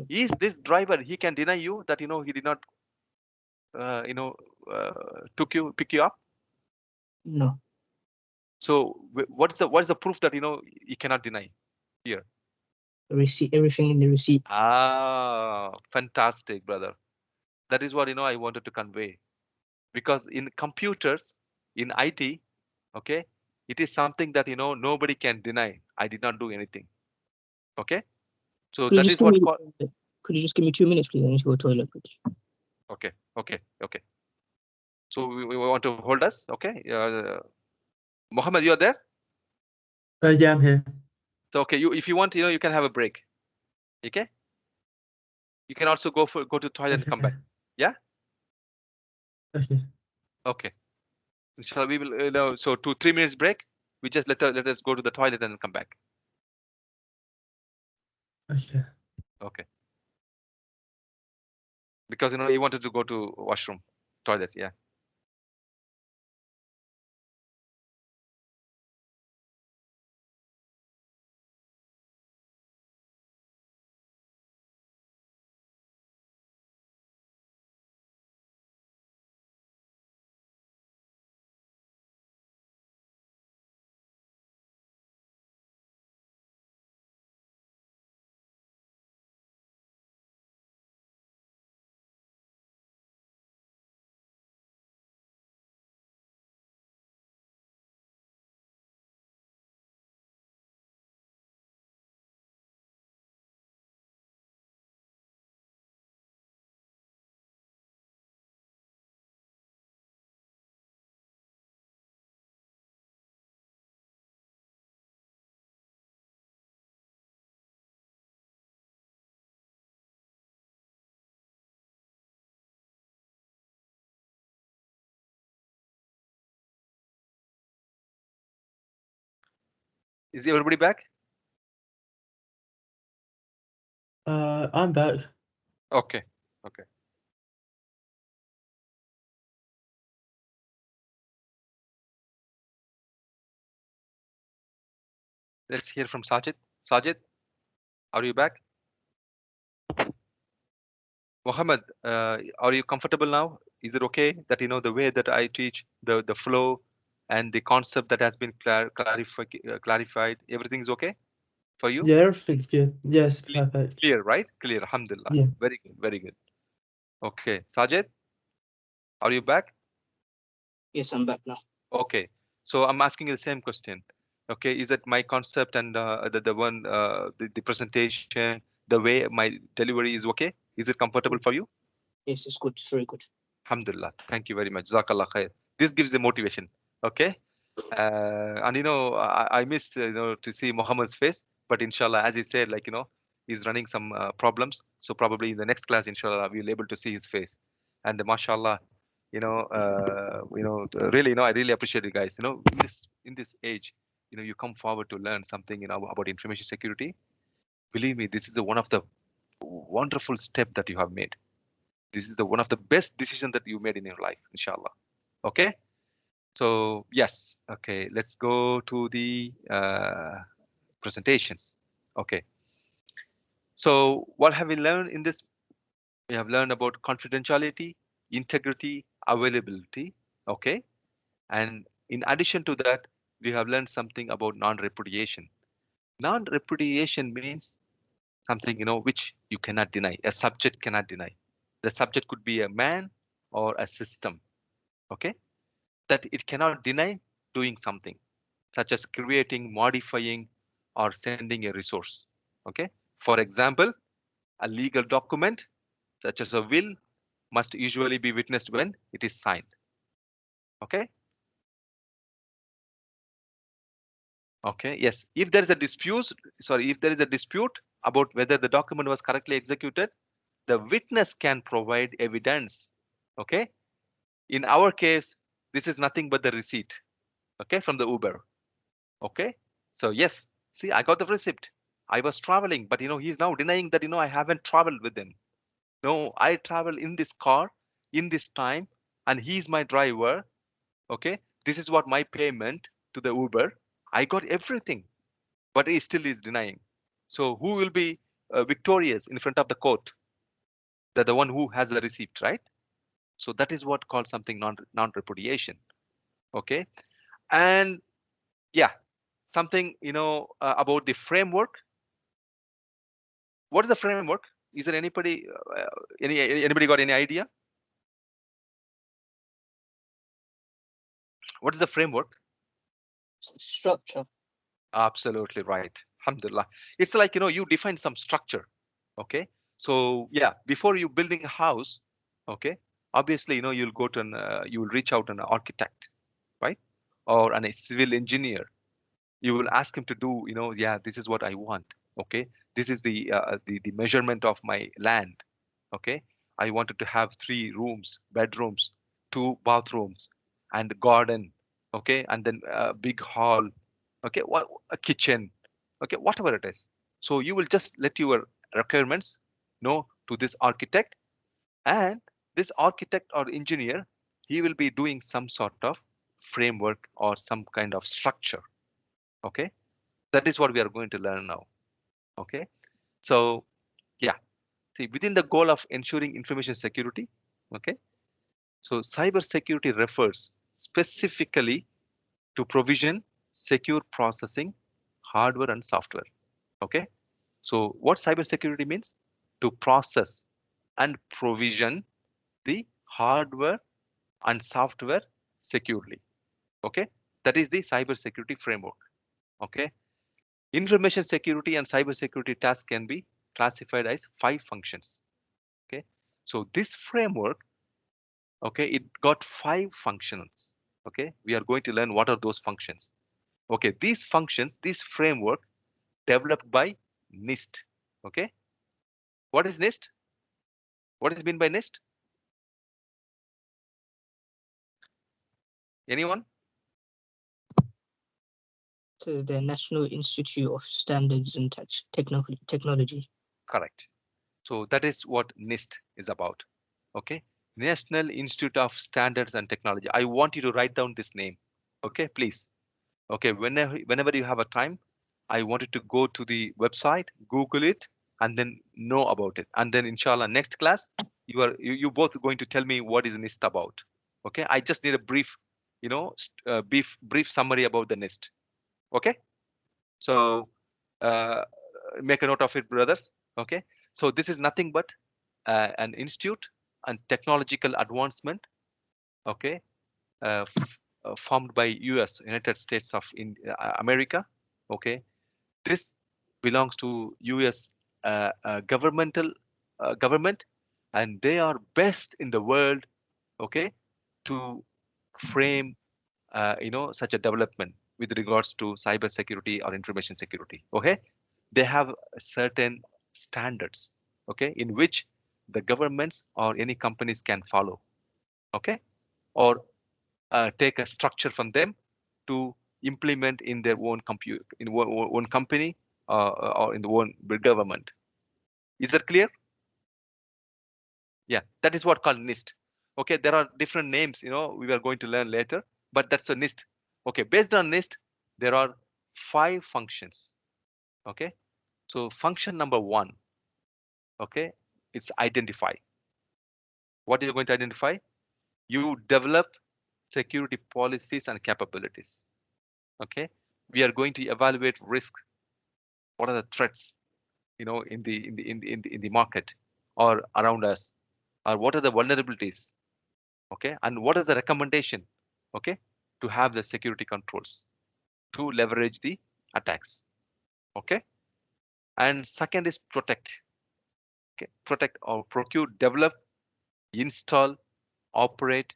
B: Is this driver, he can deny you that he did not pick you up?
C: No.
B: So what is the proof that he cannot deny here?
C: The receipt, everything in the receipt.
B: Ah, fantastic, brother. That is what I wanted to convey. Because in computers, in IT, okay, it is something that nobody can deny. I did not do anything. Okay, so that is what called.
C: Could you just give me 2 minutes, please? I need to go to the toilet.
B: Okay. So we want to hold us. Okay, Mohammed, you are there?
D: Yeah, I'm here.
B: So okay, if you want, you can have a break. Okay. You can also go to toilet and come back. Yeah.
D: Okay.
B: Okay. So we will. So 2-3 minutes break. We just let us go to the toilet and come back.
D: Okay.
B: Okay. Because he wanted to go to washroom, toilet. Yeah. Is everybody back?
D: I'm back.
B: Okay. Okay. Let's hear from Sajid. Sajid, are you back? Mohammed, are you comfortable now? Is it okay that the way that I teach, the flow and the concept that has been clarified, everything is okay for you?
D: Yeah, everything's good. Yes,
B: Cle-
D: perfect.
B: Clear, right? Clear. Alhamdulillah.
D: Yeah.
B: Very good. Very good. Okay. Sajid, are you back?
C: Yes, I'm back now.
B: Okay. So I'm asking you the same question. Okay. Is it my concept and the one, the presentation, the way my delivery is okay? Is it comfortable for you?
C: Yes, it's good. It's very good.
B: Alhamdulillah. Thank you very much. Jazakallah khair. This gives the motivation. Okay. And I miss to see Muhammad's face, but inshallah, as he said, like he's running some problems. So probably in the next class, inshallah, we'll able to see his face. And mashallah, really, I really appreciate you guys. In this age, you come forward to learn something, about information security. Believe me, this is one of the wonderful step that you have made. This is one of the best decisions that you made in your life, inshallah. Okay. So yes, okay, let's go to the presentations. Okay. So what have we learned in this? We have learned about confidentiality, integrity, availability. Okay. And in addition to that, we have learned something about non-repudiation. Non-repudiation means something, which you cannot deny. A subject cannot deny. The subject could be a man or a system. Okay. That it cannot deny doing something, such as creating, modifying, or sending a resource. Okay. For example, a legal document, such as a will, must usually be witnessed when it is signed. Okay. Okay. Yes. If there is a dispute, if there is a dispute about whether the document was correctly executed, the witness can provide evidence. Okay. In our case, this is nothing but the receipt. Okay. From the Uber. Okay. So yes, see, I got the receipt. I was traveling, but he's now denying that I haven't traveled with him. No, I travel in this car in this time, and he's my driver. Okay. This is what my payment to the Uber. I got everything, but he still is denying. So who will be victorious in front of the court? The one who has the receipt, right? So that is what called something non-repudiation. Okay. And yeah, something about the framework. What is the framework? Is there anybody anybody got any idea? What is the framework?
C: Structure.
B: Absolutely right. Alhamdulillah. It's like you define some structure. Okay. So yeah, before you building a house, okay, obviously you'll go to you will reach out an architect, right? Or a civil engineer. You will ask him to do, yeah, this is what I want. Okay. This is the measurement of my land. Okay. I wanted to have 3 rooms, bedrooms, 2 bathrooms, and garden. Okay. And then a big hall. Okay. What a kitchen. Okay. Whatever it is. So you will just let your requirements know to this architect, and this architect or engineer, he will be doing some sort of framework or some kind of structure. Okay. That is what we are going to learn now. Okay. So yeah, see, within the goal of ensuring information security. Okay. So cyber security refers specifically to provision, secure processing, hardware and software. Okay. So what cyber security means? To process and provision the hardware and software securely. Okay. That is the cyber security framework. Okay. Information security and cyber security tasks can be classified as 5 functions. Okay. So this framework, okay, it got 5 functions. Okay. We are going to learn what are those functions. Okay. These functions, this framework developed by NIST. Okay. What is NIST? What is meant by NIST? Anyone?
C: So the National Institute of Standards and Technology.
B: Correct. So that is what NIST is about. Okay. National Institute of Standards and Technology. I want you to write down this name. Okay, please. Okay, whenever you have a time, I wanted to go to the website, Google it, and then know about it. And then inshallah, next class, you both going to tell me what is NIST about. Okay, I just need a brief, brief summary about the NIST. Okay, so make a note of it, brothers. Okay, so this is nothing but an institute and technological advancement. Okay, formed by US, United States of America. Okay, this belongs to US government, and they are best in the world. Okay, to frame such a development with regards to cyber security or information security. Okay, they have certain standards. Okay, in which the governments or any companies can follow. Okay, or take a structure from them to implement in their own own company or in the own government. Is that clear? Yeah, that is what called NIST. Okay, there are different names, we are going to learn later, but that's a NIST. Okay, based on NIST, there are 5 functions. Okay, so function number 1, okay, it's identify. What are you going to identify? You develop security policies and capabilities. Okay, we are going to evaluate risk. What are the threats, in the market or around us, or what are the vulnerabilities? Okay, and what is the recommendation? Okay, to have the security controls to leverage the attacks. Okay, and second is protect. Okay, protect or procure, develop, install, operate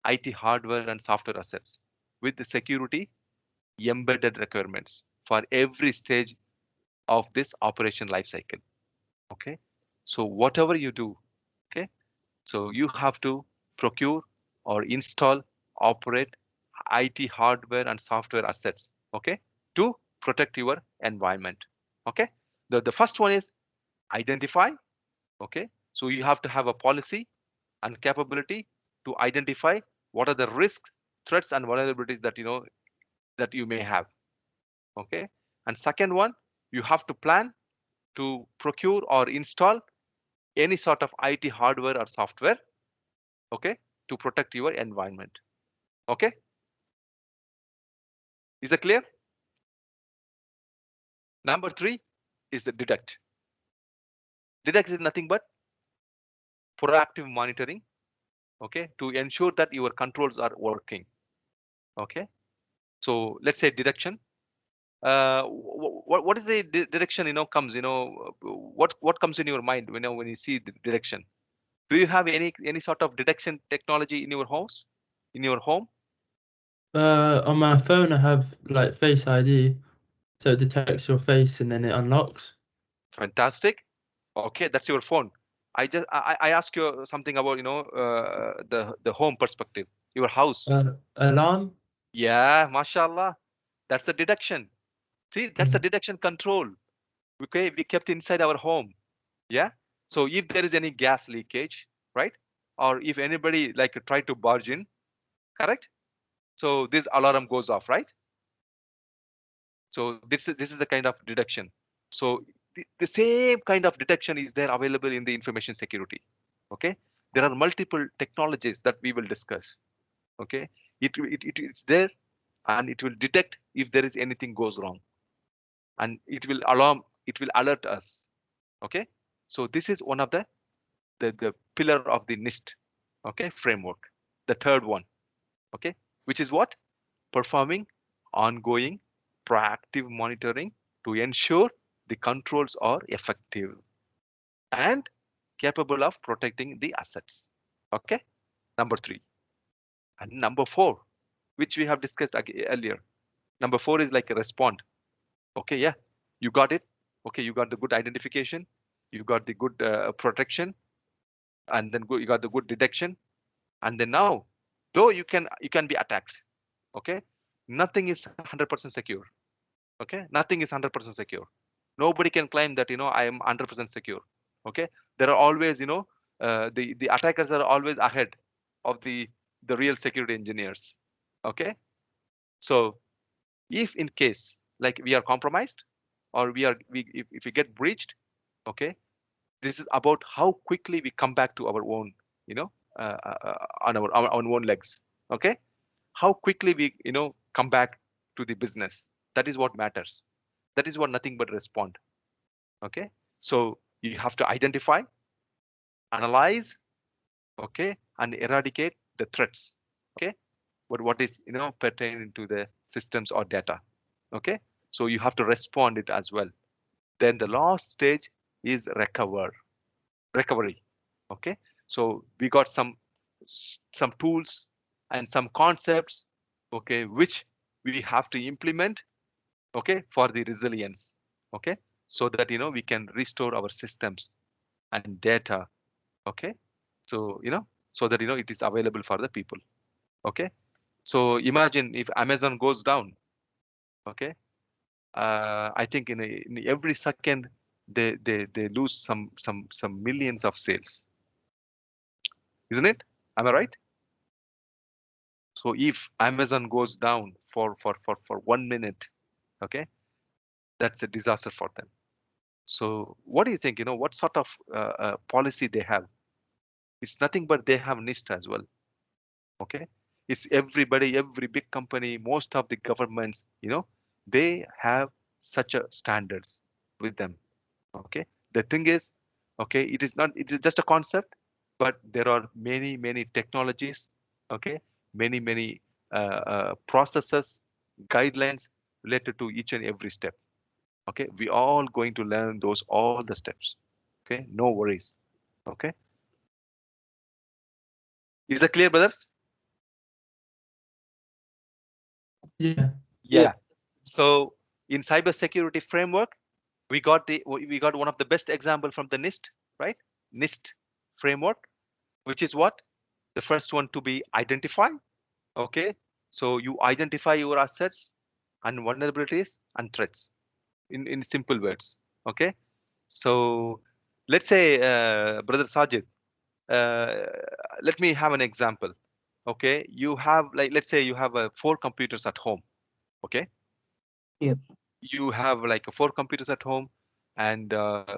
B: IT hardware and software assets with the security embedded requirements for every stage of this operation lifecycle. Okay, so whatever you do, okay, so you have to procure or install, operate IT hardware and software assets, okay, to protect your environment. Okay, the first one is identify. Okay, so you have to have a policy and capability to identify what are the risks, threats, and vulnerabilities that you may have. Okay, and second one, you have to plan to procure or install any sort of IT hardware or software, okay, to protect your environment. Okay, is that clear? Number 3 is the detect. Detect is nothing but proactive monitoring, okay, to ensure that your controls are working. Okay, so let's say detection. What is the detection? Comes. What comes in your mind when you see the detection? Do you have any sort of detection technology in your house, in your home?
D: On my phone, I have like Face ID, so it detects your face and then it unlocks.
B: Fantastic. Okay, that's your phone. I ask you something about the home perspective, your house.
D: Alarm.
B: Yeah, mashallah. That's the detection. See, that's the
D: Mm.
B: detection control. Okay, we kept inside our home. Yeah. So if there is any gas leakage, right? Or if anybody like try to barge in, correct? So this alarm goes off, right? So this is the kind of detection. So the same kind of detection is there available in the information security. Okay. There are multiple technologies that we will discuss. Okay. It's there, and it will detect if there is anything goes wrong, and it will alert us. Okay. So this is one of the pillar of the NIST, okay, framework. The third one, okay, which is what? Performing ongoing proactive monitoring to ensure the controls are effective and capable of protecting the assets. Okay, number 3. And number 4, which we have discussed earlier. Number 4 is like a respond. Okay, yeah, you got it. Okay, you got the good identification, you got the good protection, and then you got the good detection. And then now, though you can be attacked, okay, nothing is 100% secure. Okay, nothing is 100% secure. Nobody can claim that I am 100% secure. Okay, there are always the attackers are always ahead of the real security engineers. Okay, so if in case like we are compromised or if we get breached, okay, this is about how quickly we come back to our own, on our own legs. Okay, how quickly we come back to the business. That is what matters. That is what nothing but respond. Okay, so you have to identify, analyze, okay, and eradicate the threats. Okay, but what is pertaining to the systems or data. Okay, so you have to respond it as well. Then the last stage is recovery. Okay, so we got some tools and some concepts, okay, which we have to implement, okay, for the resilience. Okay, so that we can restore our systems and data. Okay, so so that it is available for the people. Okay, so imagine if Amazon goes down. Okay, I think in every second they lose some millions of sales, isn't it? Am I right? So if Amazon goes down for 1 minute, okay, that's a disaster for them. So what do you think? What sort of policy they have? It's nothing but they have NIST as well. Okay, it's everybody, every big company, most of the governments, they have such a standards with them. Okay, the thing is, okay, it is just a concept, but there are many technologies. Okay, many processes, guidelines related to each and every step. Okay, we all going to learn those all the steps. Okay, no worries. Okay, is that clear, brothers?
D: Yeah.
B: Yeah. So in cybersecurity framework, we got one of the best example from the NIST, right? NIST framework, which is what? The first one to be identify. Okay, so you identify your assets and vulnerabilities and threats in simple words. Okay, so let's say, brother Sajid, uh, let me have an example. Okay, you have, like, let's say you have 4 computers at home. Okay,
C: Yep.
B: you have like 4 computers at home, and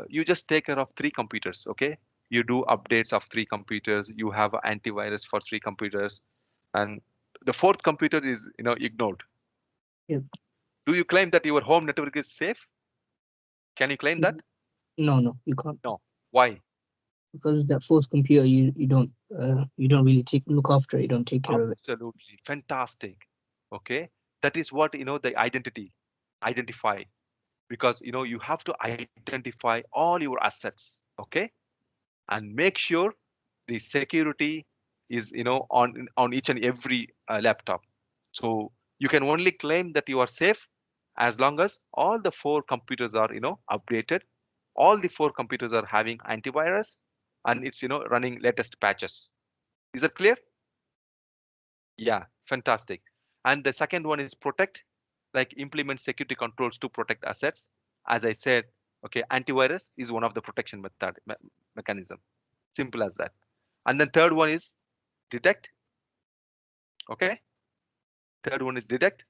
B: you just take care of 3 computers. Okay, you do updates of 3 computers, you have antivirus for 3 computers, and the fourth computer is ignored.
C: Yep.
B: Do you claim that your home network is safe? Can you claim that?
C: No, you can't,
B: No. Why?
C: because that fourth computer you don't really look after it. You don't take care of it.
B: Absolutely fantastic. Okay, that is what the identify, because you have to identify all your assets. Okay, and make sure the security is on each and every laptop. So you can only claim that you are safe as long as all the 4 computers are updated, all the 4 computers are having antivirus, and it's running latest patches. Is that clear? Yeah, fantastic. And the second one is protect, like implement security controls to protect assets. As I said, okay, antivirus is one of the protection mechanism. Simple as that. And then third one is detect. Okay, third one is detect,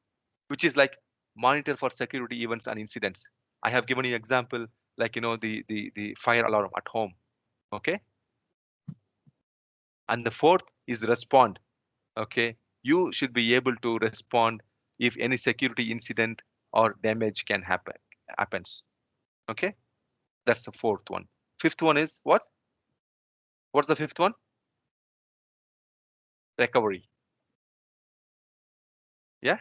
B: which is like monitor for security events and incidents. I have given you example, like the fire alarm at home. Okay, and the fourth is respond. Okay, you should be able to respond if any security incident or damage can happens. Okay, that's the fourth one. Fifth one is what? What's the fifth one? Recovery. Yeah,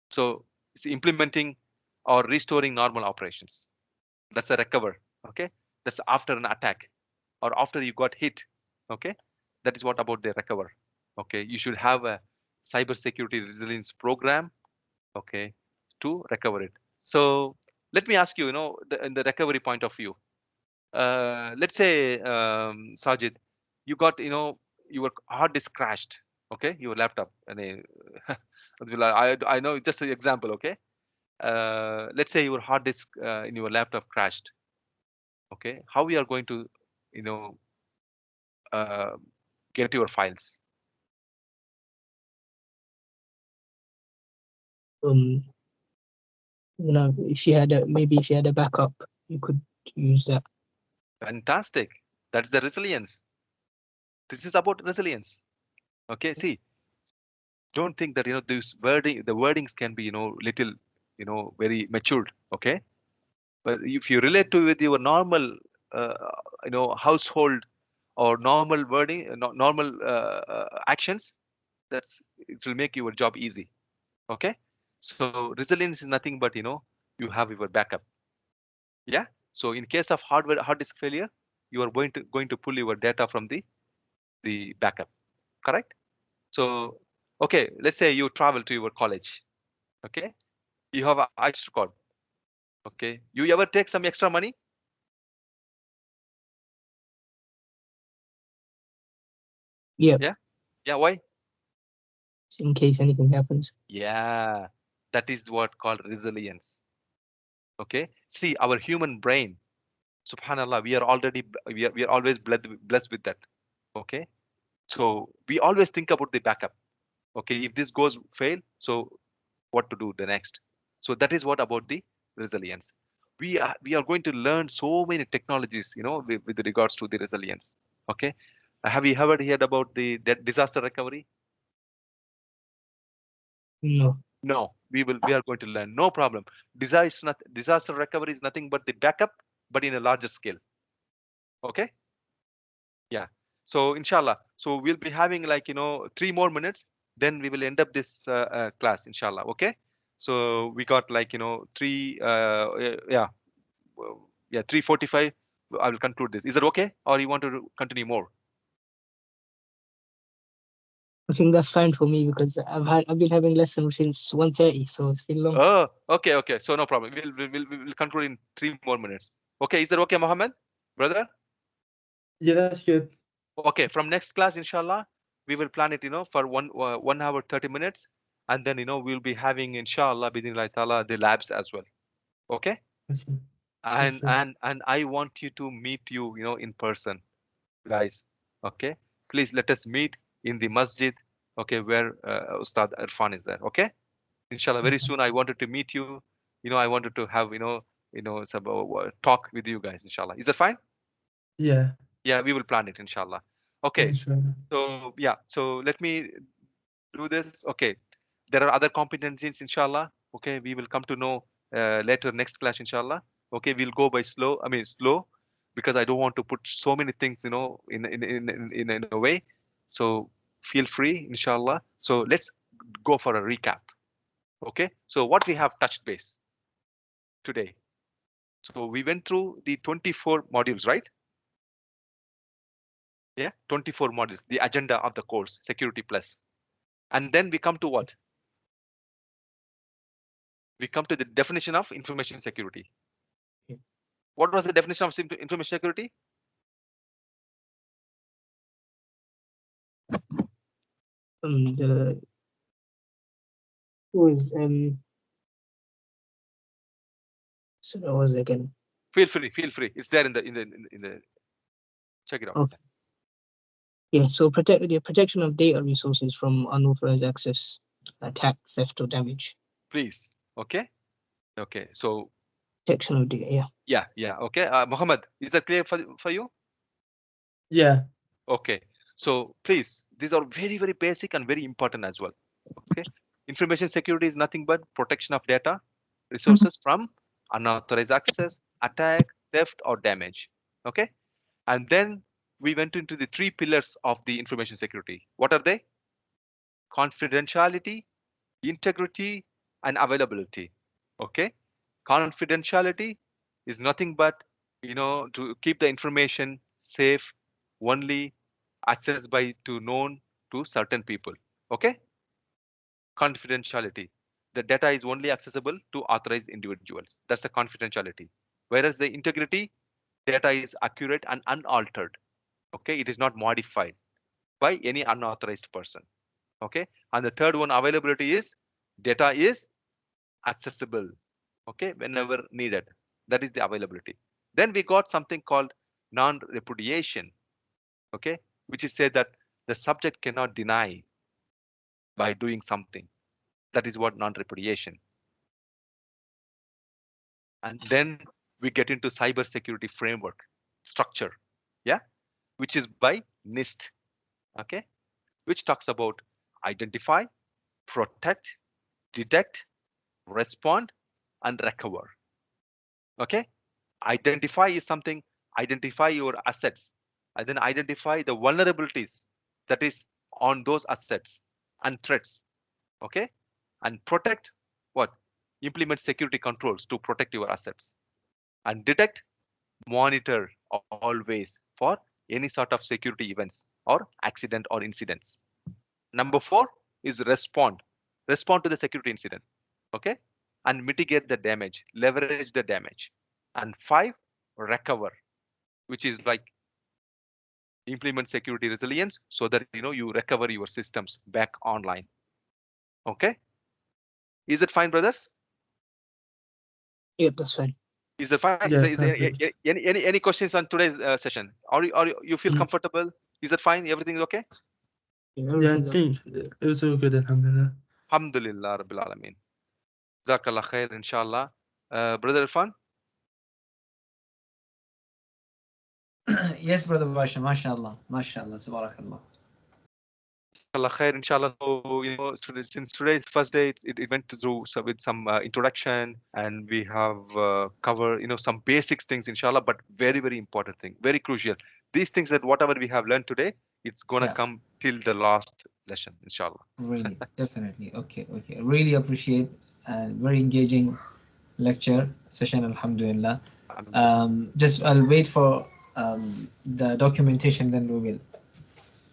B: so it's implementing or restoring normal operations. That's a recover. Okay, that's after an attack or after you got hit. Okay, that is what about the recover. Okay, you should have a cybersecurity resilience program, okay, to recover it. So let me ask you, in the recovery point of view, let's say, Sajid, you got, your hard disk crashed. Okay, your laptop, and I know just an example. Okay, let's say your hard disk in your laptop crashed. Okay, how we are going to, you know, uh, get your files?
C: You know, if you had maybe if you had a backup, you could use that.
B: Fantastic. That's the resilience. This is about resilience. Okay, see, don't think that, you know, this wording, the wordings can be, you know, little, you know, very matured. Okay, but if you relate to with your normal, uh, you know, household or normal wording, normal actions, that's, it will make your job easy. Okay, so resilience is nothing but, you know, you have your backup. Yeah, so in case of hard disk failure, you are going to pull your data from the backup. Correct? So okay, let's say you travel to your college. Okay, you have a ice card. Okay, you ever take some extra money?
C: Yeah,
B: Yeah, why?
C: in case anything happens.
B: Yeah, that is what called resilience. Okay, see, our human brain, subhanallah, we are already, we are always blessed with that. Okay, so we always think about the backup. Okay, if this goes fail, so what to do the next? So that is what about the resilience. We are going to learn so many technologies, you know, with regards to the resilience. Okay, have you ever heard about the disaster recovery?
C: No.
B: No, we are going to learn. No problem. Disaster recovery is nothing but the backup, but in a larger scale. Okay. Yeah. So inshallah, so we'll be having, like, you know, 3 more minutes, then we will end up this class, inshallah. Okay. So we got, like, you know, yeah, yeah, 3:45. I will conclude this. Is it okay, or you want to continue more?
C: I think that's fine for me because I've been having lessons since 1:30, so it's been long.
B: Oh, okay, okay. So no problem. We'll conclude in 3 more minutes. Okay, is that okay, Mohammed, brother?
D: Yeah, that's good.
B: Okay, from next class, inshallah, we will plan it, you know, for 1 hour 30 minutes, and then, you know, we'll be having, inshallah, bidinillah ta'ala, the labs as well. Okay,
D: That's good.
B: and
D: good.
B: I want you to meet you, you know, in person, guys. Okay, please let us meet in the masjid. Okay, where Ustad Irfan is there. Okay, inshallah, very
D: Okay.
B: soon I wanted to meet you. You know, I wanted to have, some talk with you guys. Inshallah, is that fine?
D: Yeah.
B: Yeah, we will plan it, inshallah. Okay,
D: Inshallah.
B: so yeah, so let me do this. Okay, there are other competencies, inshallah. Okay, we will come to know later next class, inshallah. Okay, we'll go by slow, because I don't want to put so many things, you know, in a way. So feel free, inshallah. So let's go for a recap. Okay, so what we have touched base today. So we went through the 24 modules, right? Yeah, 24 modules, the agenda of the course, Security Plus. And then we come to what? We come to the definition of information security.
C: Yeah.
B: What was the definition of information security?
C: The was so that was again.
B: Feel free. It's there in the check it out.
C: Okay. Yeah, so protection of data resources from unauthorized access, attack, theft, or damage.
B: Please. Okay. Okay. So
C: Protection of data. Yeah.
B: yeah. Okay. Muhammad, is that clear for you?
D: Yeah.
B: Okay. So please, these are very basic and very important as well. Okay. Information security is nothing but protection of data resources from unauthorized access, attack, theft, or damage. Okay. And then we went into the 3 pillars of the information security. What are they? Confidentiality, integrity, and availability. Okay. Confidentiality is nothing but, you know, to keep the information safe, only accessed by to known to certain people. Okay. Confidentiality, the data is only accessible to authorized individuals. That's the confidentiality. Whereas the integrity, data is accurate and unaltered. Okay, it is not modified by any unauthorized person. Okay, and the third one, availability, is data is accessible. Okay, whenever needed. That is the availability. Then we got something called non-repudiation. Okay, which is said that the subject cannot deny by doing something. That is what non-repudiation. And then we get into cyber security framework structure, yeah, which is by NIST, okay, which talks about identify, protect, detect, respond, and recover. Okay, identify is something, identify your assets, and then identify the vulnerabilities that is on those assets and threats. Okay, and protect what? Implement security controls to protect your assets, and detect, monitor always for any sort of security events or accident or incidents. Number 4 is respond to the security incident, okay, and mitigate the damage, leverage the damage. And 5, recover, which is like implement security resilience so that you recover your systems back online. Okay, is it fine, brothers?
C: Yep, that's fine.
B: Is it fine?
D: Yeah,
B: Is there
D: perfect.
B: any questions on today's session? You feel comfortable? Is that fine? Everything is okay?
C: Yeah,
D: Yeah, I
C: everything's okay.
D: think it was all good, alhamdulillah.
B: Alhamdulillah Rabbil Alameen. Jazakallah khair, inshallah. Brother Irfan?
A: Yes, brother Basha, mashallah, mashallah, subhanakallah.
B: Jazakallah khair, inshallah. So, since today's first day, it went through with some introduction, and we have covered, some basics things, inshallah, but very, very important thing, very crucial. These things that whatever we have learned today, it's gonna
A: Yeah.
B: come till the last lesson, inshallah.
A: Really, definitely. Okay, okay. Really appreciate and very engaging lecture session, alhamdulillah. Just I'll wait for the documentation, then we will,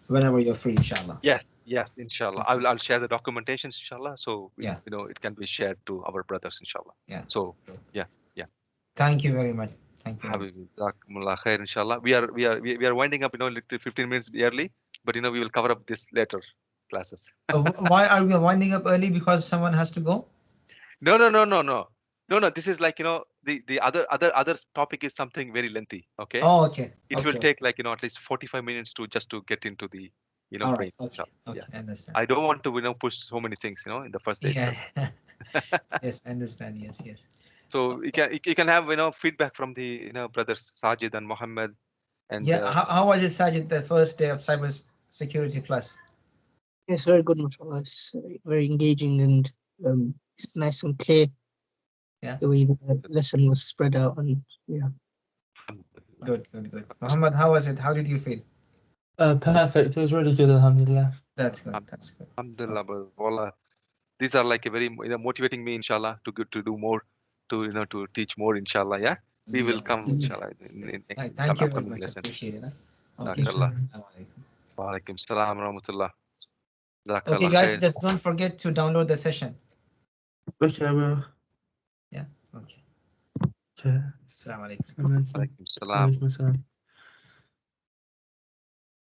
A: whenever you're free, inshallah.
B: Yes, inshallah.
A: That's it.
B: I'll share the documentations, inshallah. So
A: Yeah.
B: it can be shared to our brothers, inshallah.
A: Yeah.
B: So
A: Sure.
B: yeah.
A: Thank you very much. Thank you.
B: Habibi, Jazakumullah khair, inshallah. We are winding up, little 15 minutes early, but we will cover up this later classes.
A: Why are we winding up early? Because someone has to go?
B: No. This is like the other topic is something very lengthy. Okay.
A: Oh, okay.
B: It will take like at least 45 minutes to just to get into the
A: All
B: brain.
A: right. Okay. Okay.
B: Yeah.
A: I understand.
B: I don't want to push so many things in the first day
A: Yeah.
B: itself.
A: Yes, I understand. Yes, yes.
B: So you can have feedback from the brothers Sajid and Mohammed. And
A: Yeah. How was it, Sajid, the first day of cyber security class?
C: It's very good, mashallah. It's very engaging and it's nice and clear.
A: Yeah.
C: The way the lesson was spread out, and yeah.
A: Good. Muhammad, how was it? How did you feel?
D: Perfect. It was really good, alhamdulillah.
A: That's good. That's good.
B: Alhamdulillah, wallah. These are like a very motivating me, inshallah, to do more, to to teach more, inshallah. Yeah, we will come, inshallah, in
A: Thank you very
B: upcoming
A: much.
B: lessons.
A: Appreciate it. Okay.
B: Jazakallah. Wa alaikum salam wa rahmatullah.
A: Okay,
B: Jazakallah
A: guys,
B: khair.
A: just don't forget to download the session.
D: Okay, I will.
A: Yeah. Okay.
D: Okay.
A: Assalamu alaikum.
D: Alaikum
B: Alaikum salam.
D: salam.